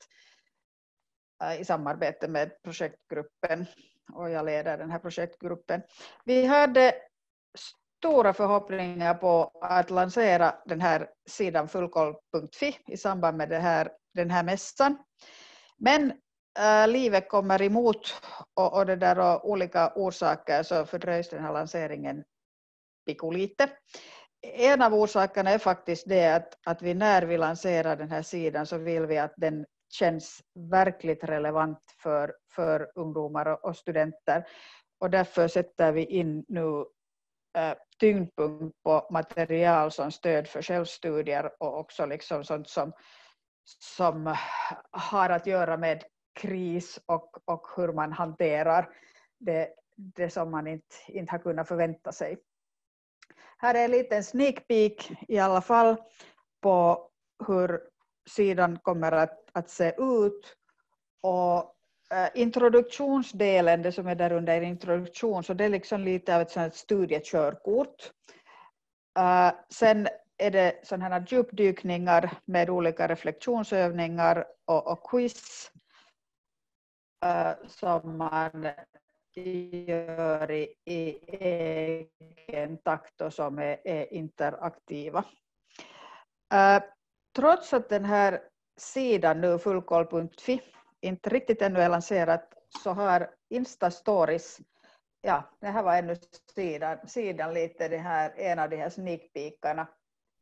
i samarbete med projektgruppen, och jag leder den här projektgruppen. Vi hade stora förhoppningar på att lansera den här sidan fullkoll.fi i samband med den här mässan. Men livet kommer emot och det där och olika orsaker så fördröjs den här lanseringen lite. En av orsakerna är faktiskt det att vi när vi lanserar den här sidan så vill vi att den känns verkligt relevant för ungdomar och studenter. Och därför sätter vi in nu tyngdpunkt på material som stöd för självstudier och också liksom sånt som har att göra med kris och hur man hanterar det som man inte har kunnat förvänta sig. Här är en liten sneak peek i alla fall på hur sidan kommer att se ut. Och introduktionsdelen, det som är där under introduktion, så det är liksom lite av ett sånt studiekörkort. Sen är det sådana här djupdykningar med olika reflektionsövningar och quiz som man gör i egen takt och som är interaktiva. Trots att den här sidan nu fullkoll.fi inte riktigt ännu är lanserat, så har Insta Stories, ja, det här var ännu sidan lite, det här, en av de här sneakpeakarna.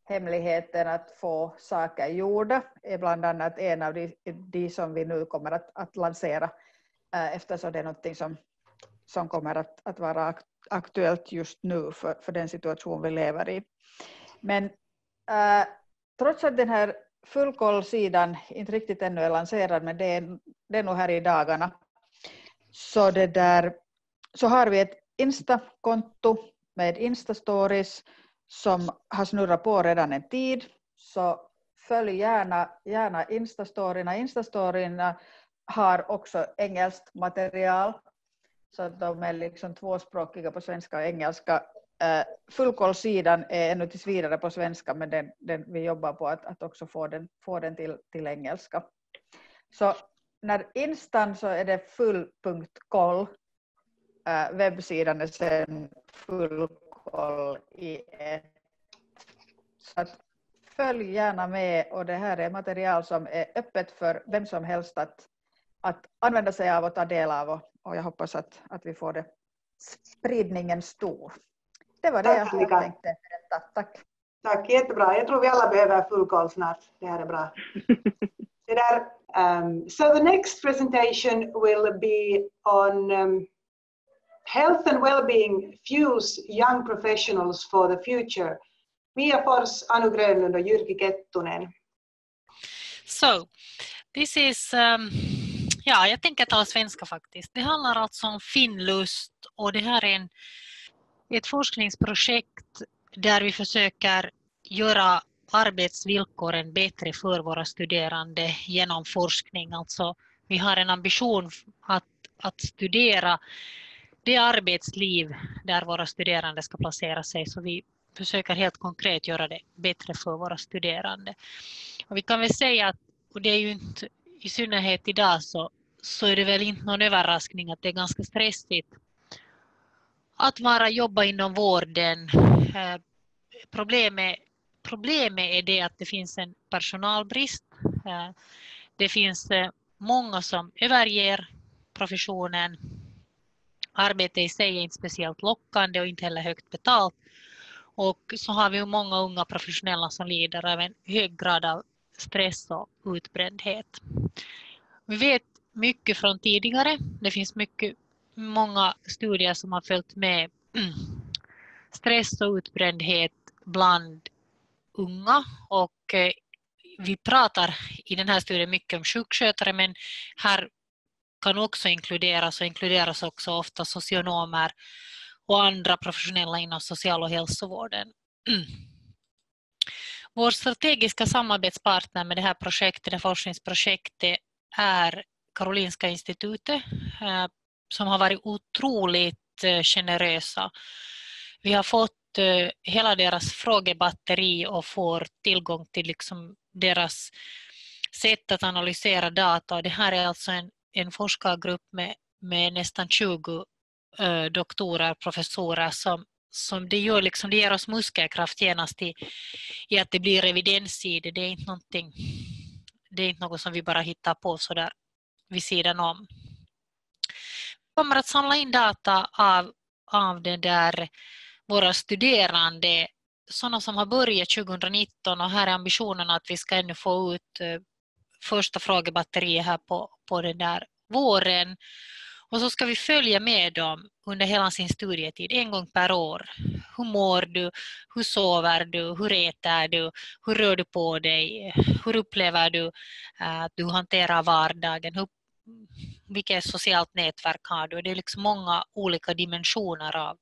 Hemligheten att få saker gjorda är bland annat en av de som vi nu kommer att lansera, eftersom det är någonting som kommer att vara aktuellt just nu för den situation vi lever i. Men trots att den här fullkollsidan inte riktigt ännu är lanserad, men det är nog här i dagarna, så har vi ett Insta-konto med Insta-stories som har snurrat på redan en tid. Så följ gärna Insta-storyna. Insta-storyna har också engelskt material, så de är liksom tvåspråkiga på svenska och engelska. Fullkollsidan är ännu tills vidare på svenska, men vi jobbar på att också få den till engelska. Så när Instan så är det full.koll. Webbsidan är sen fullkoll i ett. Så att följ gärna med, och det här är material som är öppet för vem som helst att använda sig av och ta del av, och jag hoppas att vi får det spridningen stor. Det var det jag tänkte berätta. Tack. Tack, jättebra. Jag tror vi alla behöver fullkoll snart. Det här är bra. So the next presentation will be on health and well-being fuse young professionals for the future. Mia Fors, Anu Grönlund och Jyrki Kettunen. So, this is, jag tänker tala svenska faktiskt. Det handlar alltså om finlust, och det här är ett forskningsprojekt där vi försöker göra arbetsvillkoren bättre för våra studerande genom forskning. Alltså, vi har en ambition att studera det arbetsliv där våra studerande ska placera sig, så vi försöker helt konkret göra det bättre för våra studerande. Och vi kan väl säga att, och det är ju inte i synnerhet idag, så är det väl inte någon överraskning att det är ganska stressigt att jobba inom vården. Problemet är det att det finns en personalbrist. Det finns många som överger professionen. Arbete i sig är inte speciellt lockande och inte heller högt betalt. Och så har vi många unga professionella som lider av en hög grad av stress och utbrändhet. Vi vet mycket från tidigare. Det finns många studier som har följt med stress och utbrändhet bland unga, och vi pratar i den här studien mycket om sjukskötare, men här kan också inkluderas också ofta socionomer och andra professionella inom social- och hälsovården. Vår strategiska samarbetspartner med det här projektet, det forskningsprojektet, är Karolinska institutet, som har varit otroligt generösa. Vi har fått hela deras frågebatteri och får tillgång till liksom deras sätt att analysera data. Det här är alltså en forskargrupp med nästan 20 doktorer, professorer som det ger oss muskelkraft genast i att det blir evidens i det. Det är inte något som vi bara hittar på så där vid sidan om. Vi kommer att samla in data av det där våra studerande, sådana som har börjat 2019, och här är ambitionen att vi ska ännu få ut första frågebatteriet här på den där våren. Och så ska vi följa med dem under hela sin studietid, en gång per år. Hur mår du? Hur sover du? Hur äter du? Hur rör du på dig? Hur upplever du att du hanterar vardagen? Vilket socialt nätverk har du? Det är liksom många olika dimensioner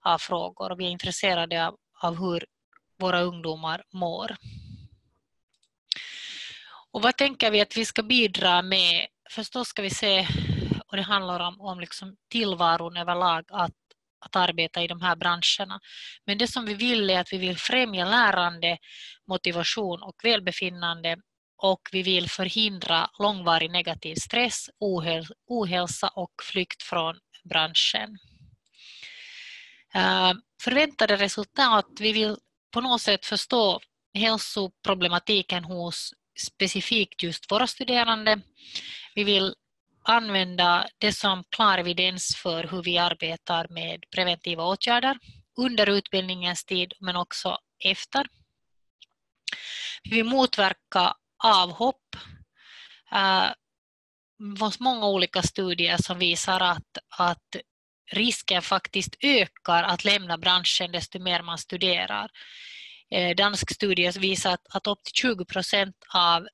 av frågor, och vi är intresserade av hur våra ungdomar mår. Och vad tänker vi att vi ska bidra med? Förstås ska vi se, och det handlar om liksom tillvaron överlag, att arbeta i de här branscherna. Men det som vi vill är att vi vill främja lärande, motivation och välbefinnande, och vi vill förhindra långvarig negativ stress, ohälsa och flykt från branschen. Förväntade resultat, vi vill på något sätt förstå hälsoproblematiken hos specifikt just våra studerande. Vi vill använda det som klar evidens för hur vi arbetar med preventiva åtgärder under utbildningens tid men också efter. Vi vill motverka avhopp. Det finns många olika studier som visar att risken faktiskt ökar att lämna branschen desto mer man studerar. Dansk studie visar att upp till 20% av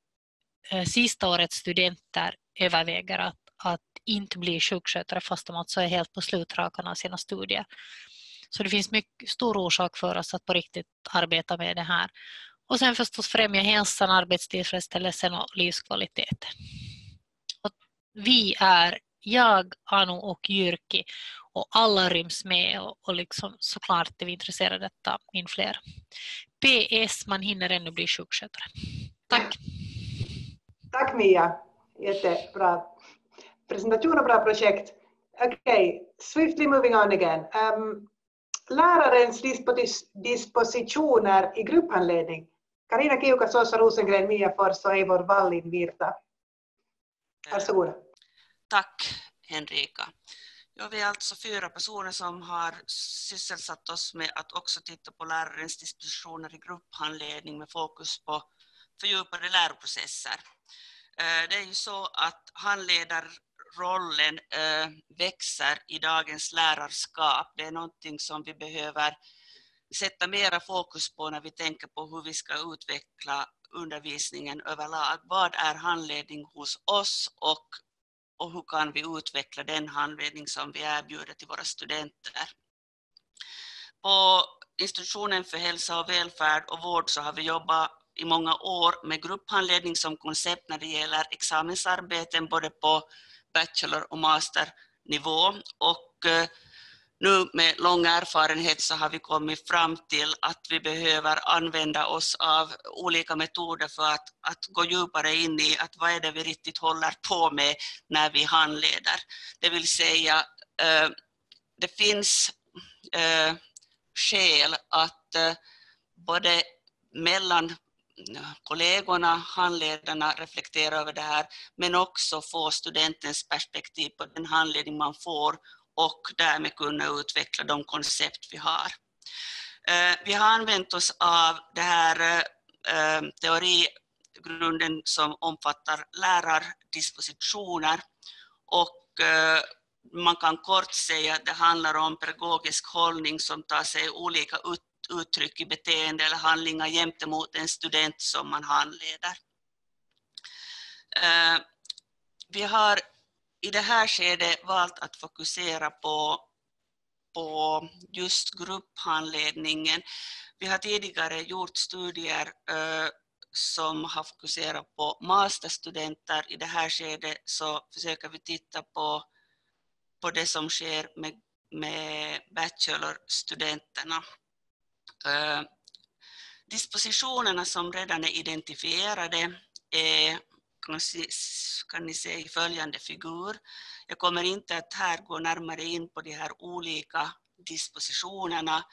sista årets studenter överväger att inte bli sjukskötare fast de alltså är helt på slutrakan av sina studier. Så det finns mycket stor orsak för oss att på riktigt arbeta med det här. Och sen förstås främja hälsan, arbetstillfredsställelsen och livskvaliteten. Och vi är jag, Anu och Jyrki och alla ryms med och liksom såklart är vi intresserade av detta in fler. PS, man hinner ännu bli sjukskötare. Tack. Tack Mia, jättebra presentation och bra projekt. Okej, swiftly moving on again. Lärarens dispositioner i grupphandledning. Karina Kiukas, Åsa Rosengren, Mia Fors och Eivor Wallin Virta. Varsågoda. Tack Henrika. Vi är alltså 4 personer som har sysselsatt oss med att också titta på lärarens dispositioner i grupphandledning med fokus på fördjupade läroprocesser. Det är ju så att handledarrollen växer i dagens lärarskap. Det är någonting som vi behöver sätta mera fokus på när vi tänker på hur vi ska utveckla undervisningen överlag. Vad är handledning hos oss och hur kan vi utveckla den handledning som vi erbjuder till våra studenter? På institutionen för hälsa och välfärd och vård så har vi jobbat i många år med grupphandledning som koncept när det gäller examensarbeten både på bachelor- och masternivå. Och nu med lång erfarenhet så har vi kommit fram till att vi behöver använda oss av olika metoder för att gå djupare in i att vad är det vi riktigt håller på med när vi handleder. Det vill säga det finns skäl att både mellan kollegorna, handledarna reflektera över det här men också få studentens perspektiv på den handledning man får och därmed kunna utveckla de koncept vi har. Vi har använt oss av det här teorigrunden som omfattar lärardispositioner och man kan kort säga att det handlar om pedagogisk hållning som tar sig olika uttryck i beteende eller handlingar gentemot en student som man handleder. Vi har i det här skedet valt att fokusera på just grupphandledningen. Vi har tidigare gjort studier som har fokuserat på masterstudenter. I det här skedet så försöker vi titta på det som sker med bachelorstudenterna. Dispositionerna som redan är identifierade kan ni se i följande figur. Jag kommer inte att här gå närmare in på de här olika dispositionerna,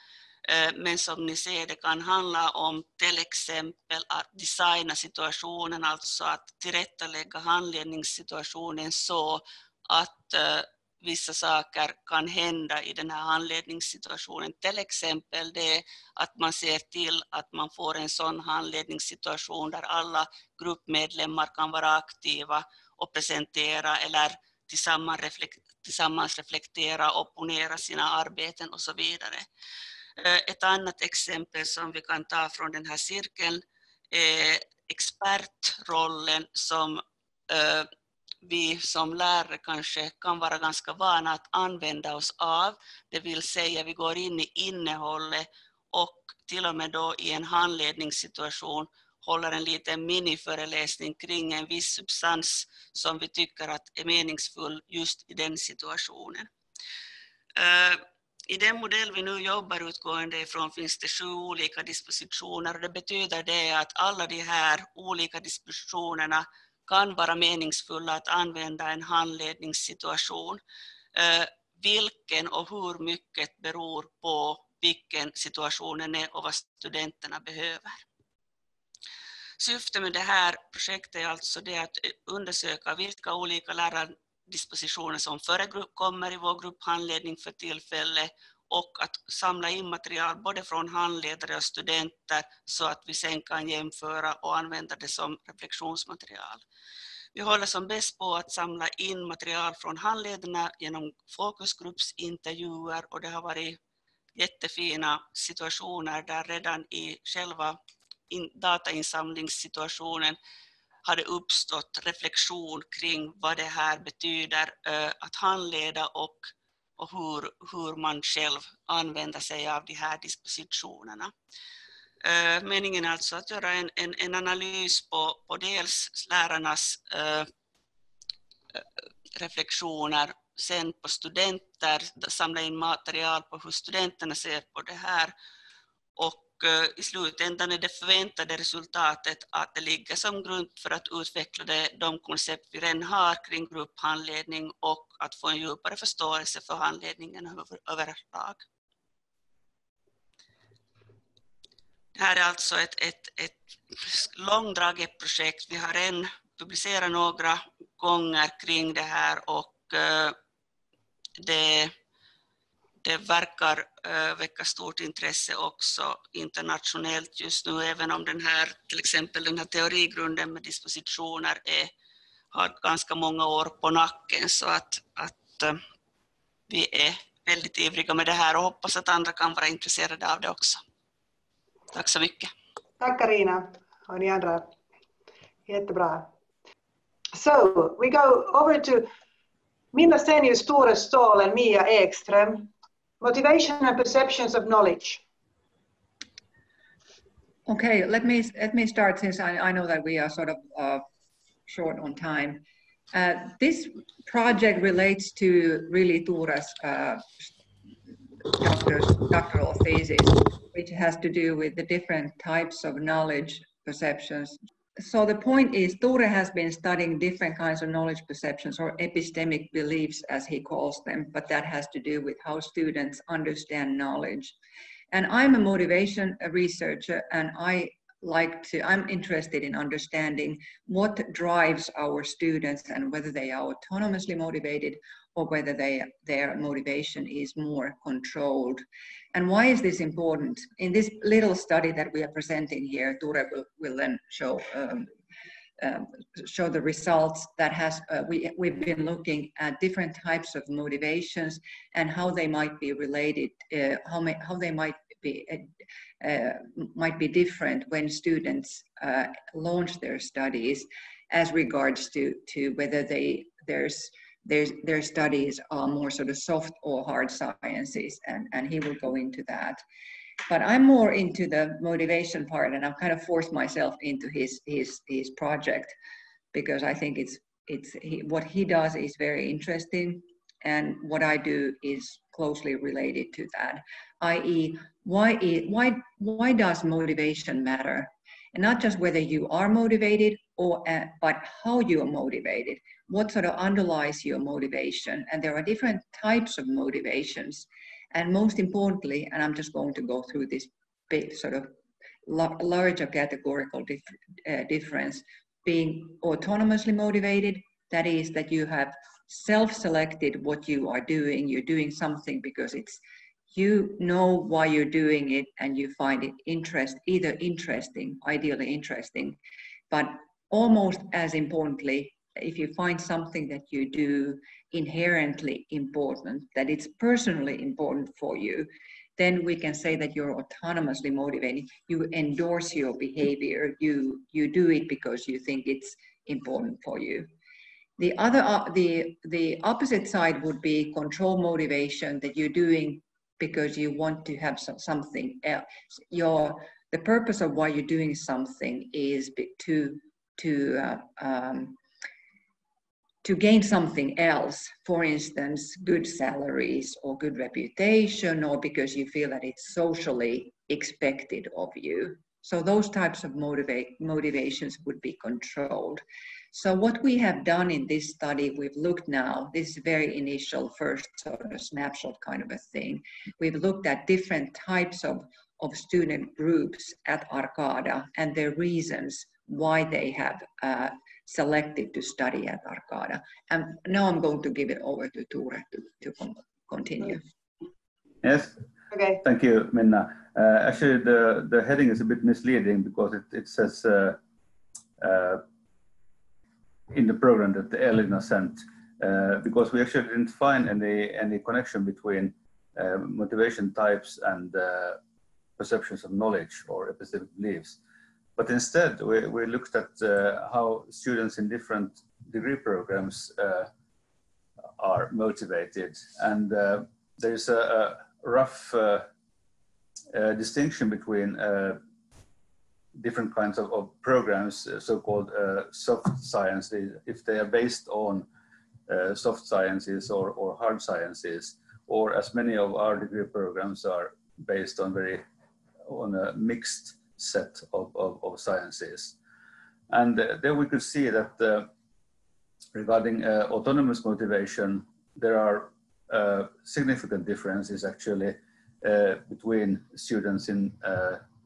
men som ni ser det kan handla om till exempel att designa situationen, alltså att tillrättalägga handledningssituationen så att vissa saker kan hända i den här handledningssituationen. Till exempel det att man ser till att man får en sån handledningssituation där alla gruppmedlemmar kan vara aktiva och presentera eller tillsammans reflektera och opponera sina arbeten och så vidare. Ett annat exempel som vi kan ta från den här cirkeln är expertrollen som vi som lärare kanske kan vara ganska vana att använda oss av. Det vill säga vi går in i innehållet och till och med då i en handledningssituation håller en liten miniföreläsning kring en viss substans som vi tycker att är meningsfull just i den situationen. I den modell vi nu jobbar utgående ifrån finns det 7 olika dispositioner och det betyder det att alla de här olika dispositionerna kan vara meningsfulla att använda en handledningssituation. Vilken och hur mycket beror på vilken situationen är och vad studenterna behöver. Syftet med det här projektet är alltså det att undersöka vilka olika lärardispositioner som förekommer i vår grupphandledning för tillfället och att samla in material både från handledare och studenter så att vi sen kan jämföra och använda det som reflektionsmaterial. Vi håller som bäst på att samla in material från handledarna genom fokusgruppsintervjuer och det har varit jättefina situationer där redan i själva datainsamlingssituationen hade uppstått reflektion kring vad det här betyder att handleda och hur man själv använder sig av de här dispositionerna. Meningen är alltså att göra en analys på dels lärarnas reflektioner, sen på studenter, samla in material på hur studenterna ser på det här och i slutändan är det förväntade resultatet att det ligger som grund för att utveckla de koncept vi redan har kring grupphandledning och att få en djupare förståelse för handledningen överlag. Det här är alltså ett långdraget projekt. Vi har än publicerat några gånger kring det här och det verkar väcka stort intresse också internationellt just nu, även om till exempel den här teorigrunden med dispositioner har ganska många år på nacken, så att vi är väldigt ivriga med det här och hoppas att andra kan vara intresserade av det också. Tack så mycket. Tack Carina och ni andra. Jättebra. So, we go over to Minna Stenius Store Ståhl and Mia Ekström. Motivation and perceptions of knowledge. Okay, let me start since I know that we are sort of short on time. This project relates to really Ture's doctoral thesis, which has to do with the different types of knowledge perceptions. So the point is, Ture has been studying different kinds of knowledge perceptions or epistemic beliefs, as he calls them, but that has to do with how students understand knowledge. And I'm a motivation researcher, and I'm interested in understanding what drives our students and whether they are autonomously motivated or whether their motivation is more controlled. And why is this important? In this little study that we are presenting here, Ture will then show the results that we've been looking at different types of motivations and how they might be related, how they might be different when students launch their studies as regards to whether their studies are more sort of soft or hard sciences, and he will go into that. But I'm more into the motivation part, and I've kind of forced myself into his project because I think what he does is very interesting, and what I do is closely related to that. I.e., why does motivation matter? And not just whether you are motivated, but how you are motivated. What sort of underlies your motivation? And there are different types of motivations. And most importantly, and I'm just going to go through this big sort of larger categorical difference, being autonomously motivated, that is that you have self-selected what you are doing. You're doing something because you know why you're doing it and you find it either interesting, ideally interesting, but almost as importantly, if you find something that you do inherently important, that it's personally important for you, then we can say that you're autonomously motivated. You endorse your behavior. You do it because you think it's important for you. The opposite side would be control motivation, that you're doing because you want to have something else. The purpose of why you're doing something is to gain something else, for instance, good salaries or good reputation, or because you feel that it's socially expected of you. So those types of motivations would be controlled. So what we have done in this study, we've looked now, this is very initial first sort of snapshot kind of a thing. We've looked at different types of student groups at Arcada and their reasons why they have selected to study at Arcada. And now I'm going to give it over to Ture to continue. Yes. Okay. Thank you, Minna. Actually, the heading is a bit misleading because it says in the program that Elina sent, because we actually didn't find any connection between motivation types and perceptions of knowledge or epistemic beliefs. But instead, we looked at how students in different degree programs are motivated. And there's a rough distinction between different kinds of programs, so-called soft science, if they are based on soft sciences or hard sciences, or as many of our degree programs are based on a mixed set of sciences. And there we could see that regarding autonomous motivation, there are significant differences actually between students in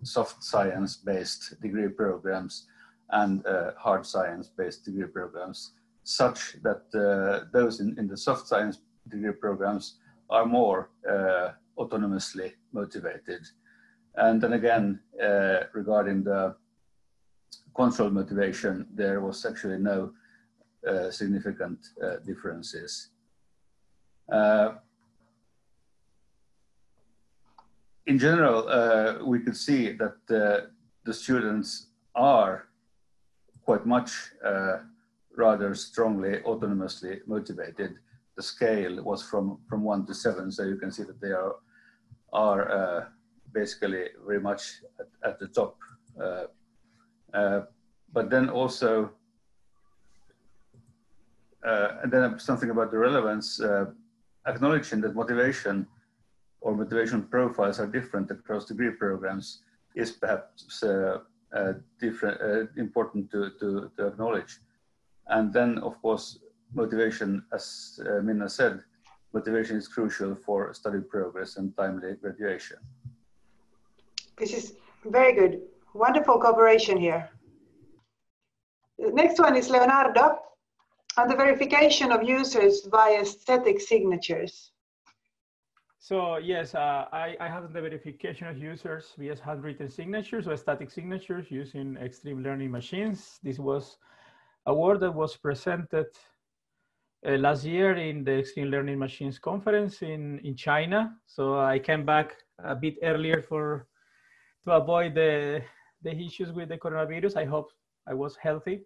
soft science-based degree programs and hard science-based degree programs, such that those in the soft science degree programs are more autonomously motivated. And then again, regarding the control motivation, there was actually no significant differences. In general, we could see that the students are quite much rather strongly autonomously motivated. The scale was from 1 to 7, so you can see that they are basically very much at the top. But then also, and then something about the relevance, acknowledging that motivation or motivation profiles are different across degree programs is perhaps important to acknowledge. And then, of course, motivation, as Minna said, motivation is crucial for study progress and timely graduation. This is very good. Wonderful cooperation here. The next one is Leonardo, and the verification of users via static signatures. So yes, I have the verification of users via handwritten signatures or static signatures using extreme learning machines. This was a work that was presented last year in the Extreme Learning Machines conference in China. So I came back a bit earlier to avoid the issues with the coronavirus. I hope I was healthy.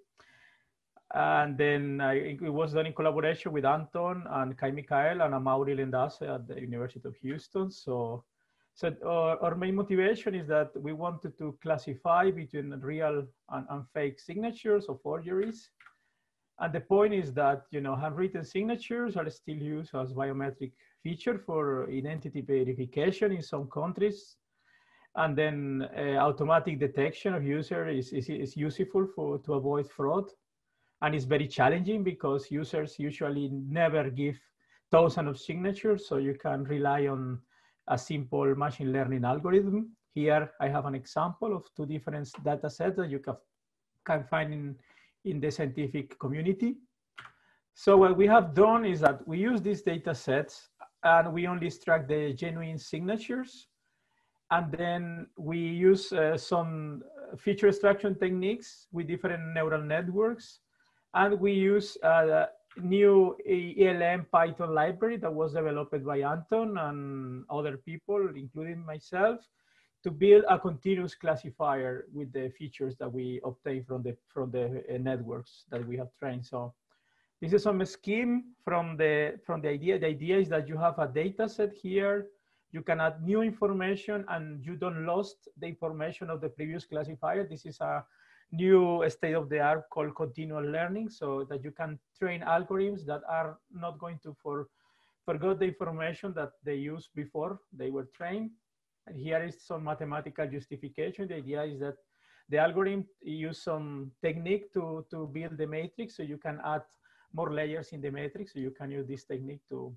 And then it was done in collaboration with Anton and Kai Mikael and Amaury Lendasse at the University of Houston. So our main motivation is that we wanted to classify between real and fake signatures or forgeries. And the point is that, you know, handwritten signatures are still used as biometric feature for identity verification in some countries. And then automatic detection of user is useful to avoid fraud. And it's very challenging because users usually never give thousands of signatures, so you can rely on a simple machine learning algorithm. Here I have an example of 2 different data sets that you can find in the scientific community. So what we have done is that we use these data sets and we only extract the genuine signatures. And then we use some feature extraction techniques with different neural networks. And we use a new ELM Python library that was developed by Anton and other people, including myself, to build a continuous classifier with the features that we obtain from the networks that we have trained. So this is some scheme from the idea. The idea is that you have a data set here. You can add new information and you don't lose the information of the previous classifier. This is a new state of the art called continual learning, so that you can train algorithms that are not going to forget the information that they used before they were trained. And here is some mathematical justification. The idea is that the algorithm use some technique to build the matrix, so you can add more layers in the matrix. So you can use this technique to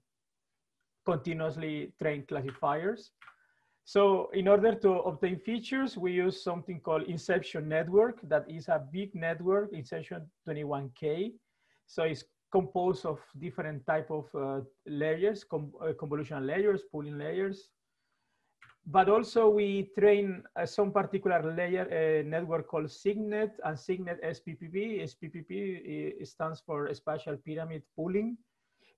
continuously train classifiers. So in order to obtain features, we use something called Inception Network. That is a big network, Inception 21K. So it's composed of different type of layers, convolutional layers, pooling layers. But also we train some particular layer network called SIGNET and SIGNET SPPP. SPPP stands for Spatial Pyramid Pooling,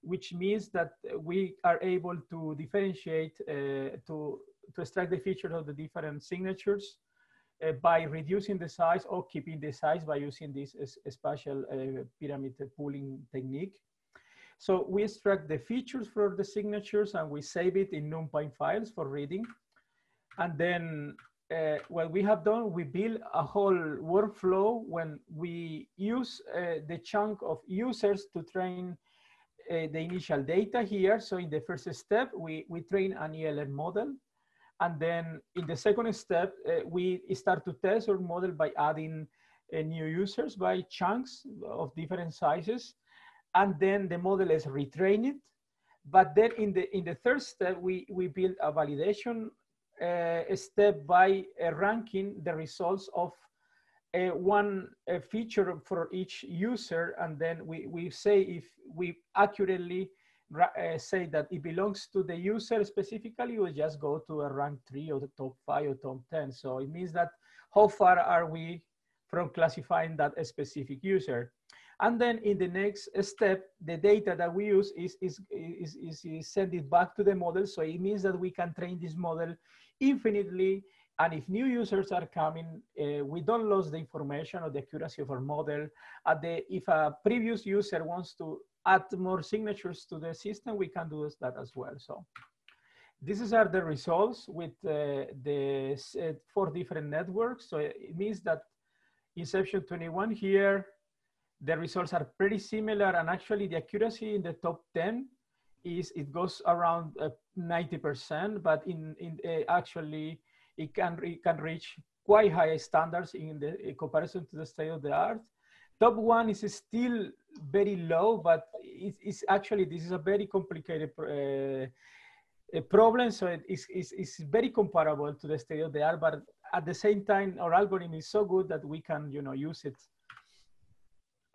which means that we are able to differentiate, to extract the features of the different signatures by reducing the size or keeping the size by using this spatial pyramid pooling technique. So we extract the features for the signatures and we save it in NumPy files for reading. And then what we have done, we build a whole workflow when we use the chunk of users to train the initial data here. So in the first step, we train an ELN model. And then in the second step, we start to test our model by adding new users by chunks of different sizes. And then the model is retrained. But then in the third step, we build a validation step by ranking the results of one feature for each user. And then we say if we accurately say that it belongs to the user specifically, we just go to a rank 3 or the top 5 or top 10. So it means that how far are we from classifying that specific user. And then in the next step, the data that we use is send it back to the model. So it means that we can train this model infinitely. And if new users are coming, we don't lose the information or the accuracy of our model. If a previous user wants to add more signatures to the system, we can do that as well. So these are the results with the 4 different networks. So it means that Inception 21 here, the results are pretty similar, and actually the accuracy in the top 10 it goes around 90%, but actually it can reach quite high standards in comparison to the state of the art. Top 1 is still very low, but it's actually, this is a very complicated problem, so it's very comparable to the state of the art, but at the same time, our algorithm is so good that we can, use it.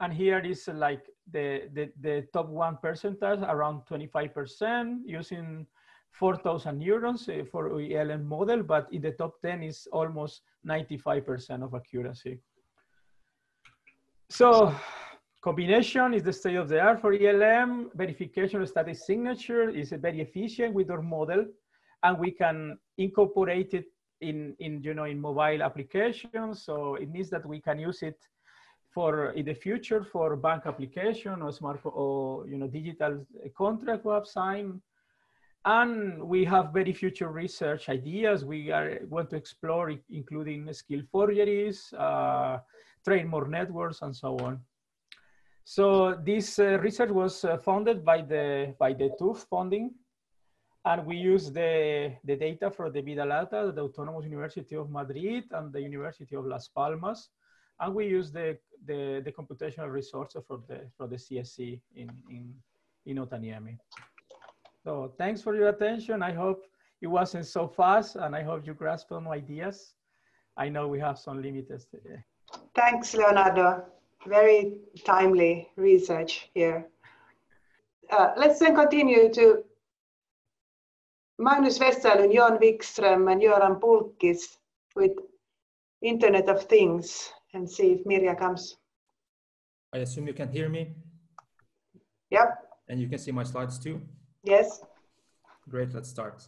And here is like the top 1 percentage, around 25%, using 4,000 neurons for ELN model, but in the top 10 is almost 95% of accuracy. So combination is the state of the art for ELM. Verification of static signature is very efficient with our model, and we can incorporate it in mobile applications. So it means that we can use it in the future for bank application or smartphone or digital contract we have signed. And we have very future research ideas. We want to explore, including skill forgeries, train more networks, and so on. So this research was funded by the TÜV funding, and we use the data for the Vidalata, the Autonomous University of Madrid, and the University of Las Palmas, and we use the computational resources for the CSC in Otaniemi. So thanks for your attention. I hope it wasn't so fast, and I hope you grasped some ideas. I know we have some limits. Thanks, Leonardo. Very timely research here. Let's then continue to Magnus Westerlund, Jon Wikström, and Göran Pulkkis with Internet of Things, and see if Mirja comes. I assume you can hear me? Yep. And you can see my slides too? Yes. Great, let's start.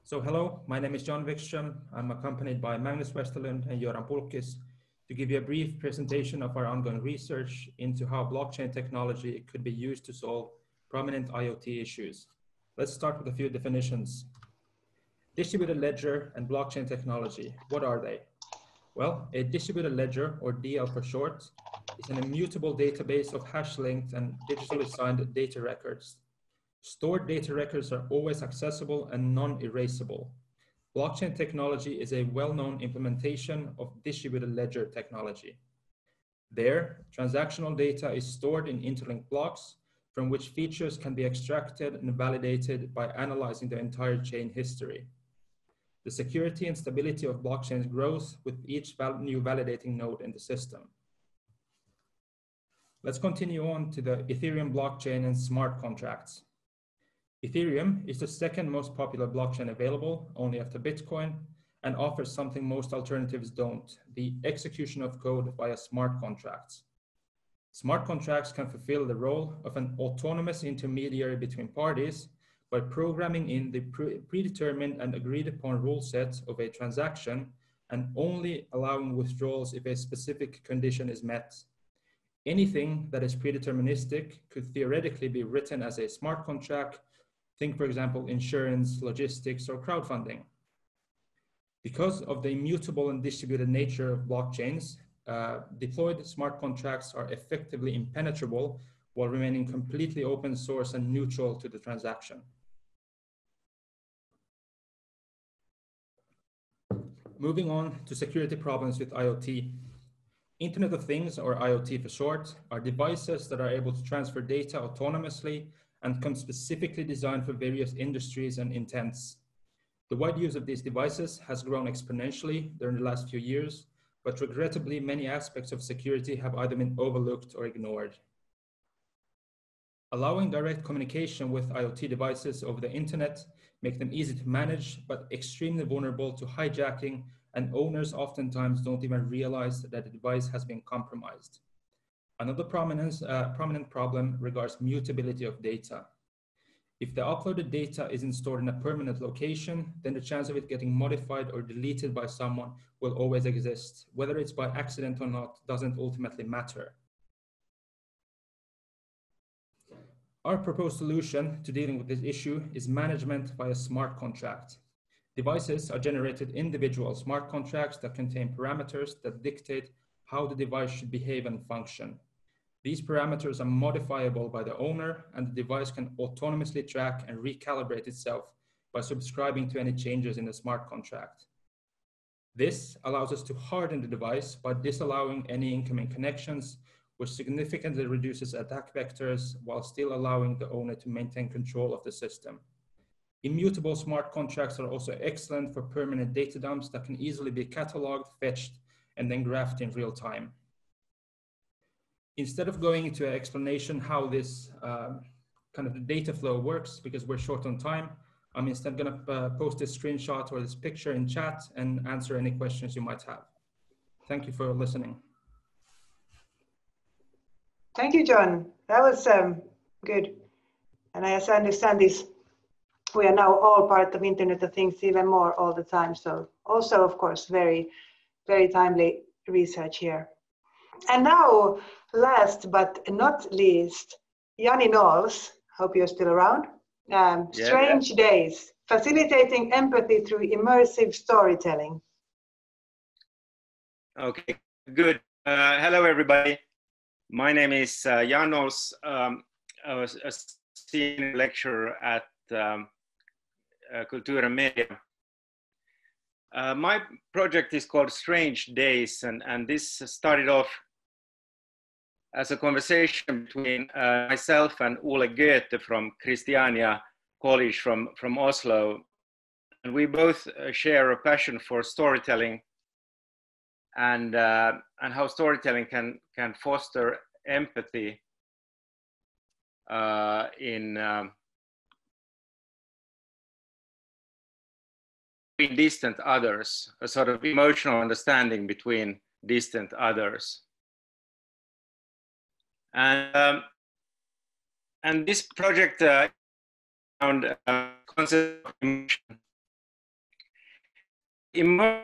So hello, my name is Jon Wikström. I'm accompanied by Magnus Westerlund and Göran Pulkkis to give you a brief presentation of our ongoing research into how blockchain technology could be used to solve prominent IoT issues. Let's start with a few definitions. Distributed ledger and blockchain technology, what are they? Well, a distributed ledger, or DL for short, is an immutable database of hash-linked and digitally signed data records. Stored data records are always accessible and non-erasable. Blockchain technology is a well-known implementation of distributed ledger technology. There, transactional data is stored in interlinked blocks from which features can be extracted and validated by analyzing the entire chain history. The security and stability of blockchains grows with each new validating node in the system. Let's continue on to the Ethereum blockchain and smart contracts. Ethereum is the second most popular blockchain available, only after Bitcoin, and offers something most alternatives don't, the execution of code via smart contracts. Smart contracts can fulfill the role of an autonomous intermediary between parties by programming in the predetermined and agreed upon rule set of a transaction and only allowing withdrawals if a specific condition is met. Anything that is predeterministic could theoretically be written as a smart contract. Think, for example, insurance, logistics, or crowdfunding. Because of the immutable and distributed nature of blockchains, deployed smart contracts are effectively impenetrable while remaining completely open source and neutral to the transaction. Moving on to security problems with IoT. Internet of Things, or IoT for short, are devices that are able to transfer data autonomously and come specifically designed for various industries and intents. The wide use of these devices has grown exponentially during the last few years, but regrettably, many aspects of security have either been overlooked or ignored. Allowing direct communication with IoT devices over the internet make them easy to manage, but extremely vulnerable to hijacking, and owners oftentimes don't even realize that the device has been compromised. Another prominent problem regards mutability of data. If the uploaded data isn't stored in a permanent location, then the chance of it getting modified or deleted by someone will always exist. Whether it's by accident or not doesn't ultimately matter. Our proposed solution to dealing with this issue is management via smart contract. Devices are generated individual smart contracts that contain parameters that dictate how the device should behave and function. These parameters are modifiable by the owner, and the device can autonomously track and recalibrate itself by subscribing to any changes in the smart contract. This allows us to harden the device by disallowing any incoming connections, which significantly reduces attack vectors while still allowing the owner to maintain control of the system. Immutable smart contracts are also excellent for permanent data dumps that can easily be cataloged, fetched, and then graphed in real time. Instead of going into an explanation how this kind of the data flow works, because we're short on time, I'm instead going to post this screenshot or this picture in chat and answer any questions you might have. Thank you for listening. Thank you, John. That was good. And as I understand this, we are now all part of Internet of Things even more all the time. So also, of course, very, very timely research here. And now, last but not least, Jani Knowles, hope you're still around. Strange Days, facilitating empathy through immersive storytelling. Okay, good. Hello, everybody. My name is Jan Knowles. I was a senior lecturer at Kultur and Media. My project is called Strange Days, and this started off as a conversation between myself and Ole Goethe from Christiania College from Oslo. And we both share a passion for storytelling and how storytelling can foster empathy in distant others, a sort of emotional understanding between distant others. And this project found concept of emotion. Emotion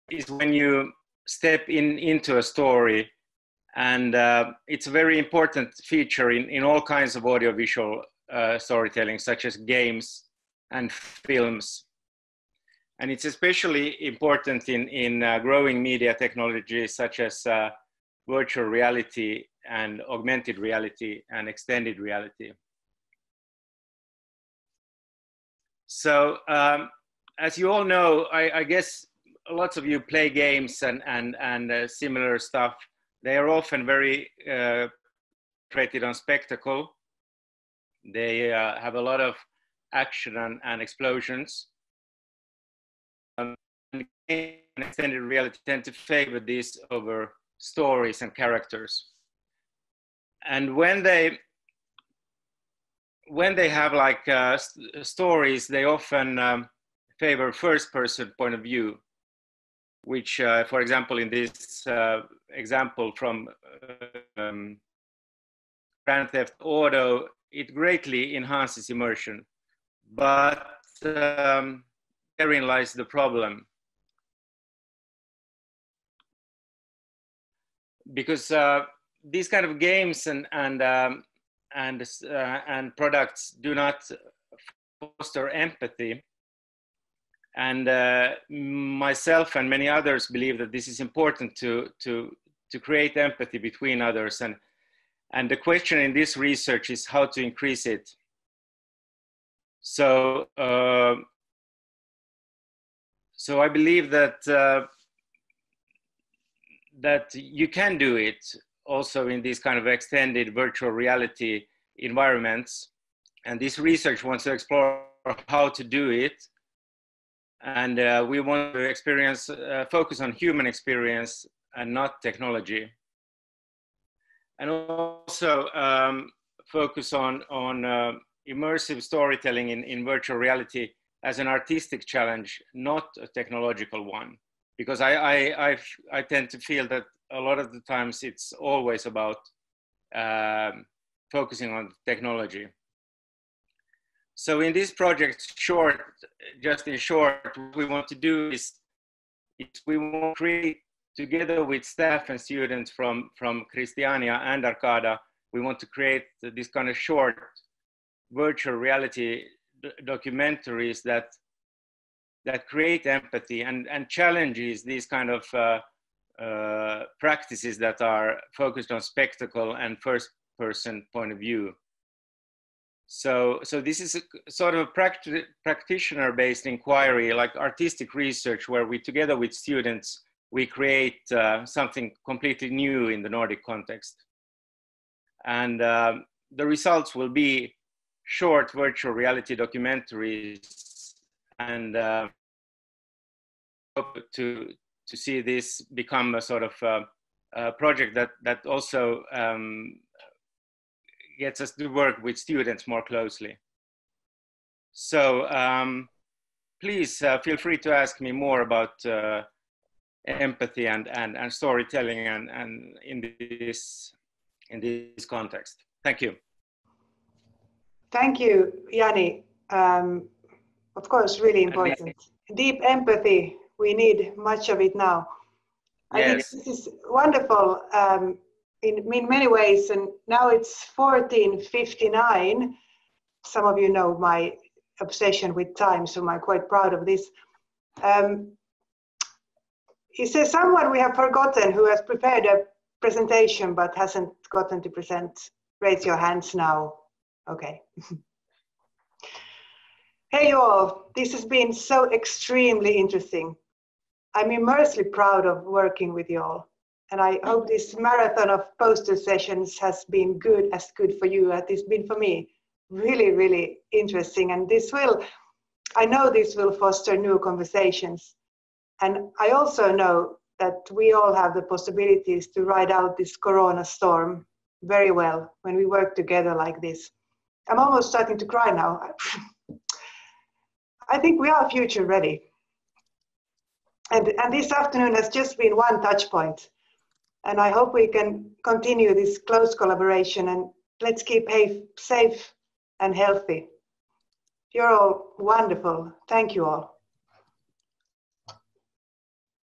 is when you step into a story, and it's a very important feature in all kinds of audiovisual storytelling, such as games and films. And it's especially important in growing media technologies such as virtual reality and augmented reality and extended reality. So as you all know, I guess lots of you play games and similar stuff. They are often very created on spectacle. They have a lot of action and explosions. and extended reality tend to favor this over stories and characters. And when they have like stories, they often favor first-person point of view, which, for example, in this example from Grand Theft Auto, it greatly enhances immersion. But therein lies the problem. Because these kind of games and products do not foster empathy. And myself and many others believe that this is important to create empathy between others. And the question in this research is how to increase it. So, so I believe that that you can do it also in these kind of extended virtual reality environments. And this research wants to explore how to do it. And we want to focus on human experience and not technology. And also focus on immersive storytelling in virtual reality as an artistic challenge, not a technological one. Because I tend to feel that a lot of the times it's always about focusing on technology. So in this project, just in short, what we want to do is we want to create, together with staff and students from Christiania and Arcada, we want to create this kind of short virtual reality documentaries that create empathy and challenges these kind of practices that are focused on spectacle and first-person point of view. So this is a sort of a practitioner-based inquiry, like artistic research, where we, together with students, we create something completely new in the Nordic context. And the results will be short virtual reality documentaries, and hope to see this become a sort of project that also gets us to work with students more closely. So please feel free to ask me more about empathy and storytelling and in this context. Thank you. Thank you, Jani. Of course, really important. Deep empathy, we need much of it now. I think this is wonderful in many ways, and now it's 14:59. Some of you know my obsession with time, so I'm quite proud of this. Is there someone we have forgotten who has prepared a presentation but hasn't gotten to present? Raise your hands now. Okay. Hey you all, this has been so extremely interesting. I'm immensely proud of working with you all. And I hope this marathon of poster sessions has been as good for you as it's been for me. Really, really interesting. And I know this will foster new conversations. And I also know that we all have the possibilities to ride out this Corona storm very well when we work together like this. I'm almost starting to cry now. I think we are future ready. And this afternoon has just been one touch point. And I hope we can continue this close collaboration, and let's keep safe and healthy. You're all wonderful. Thank you all.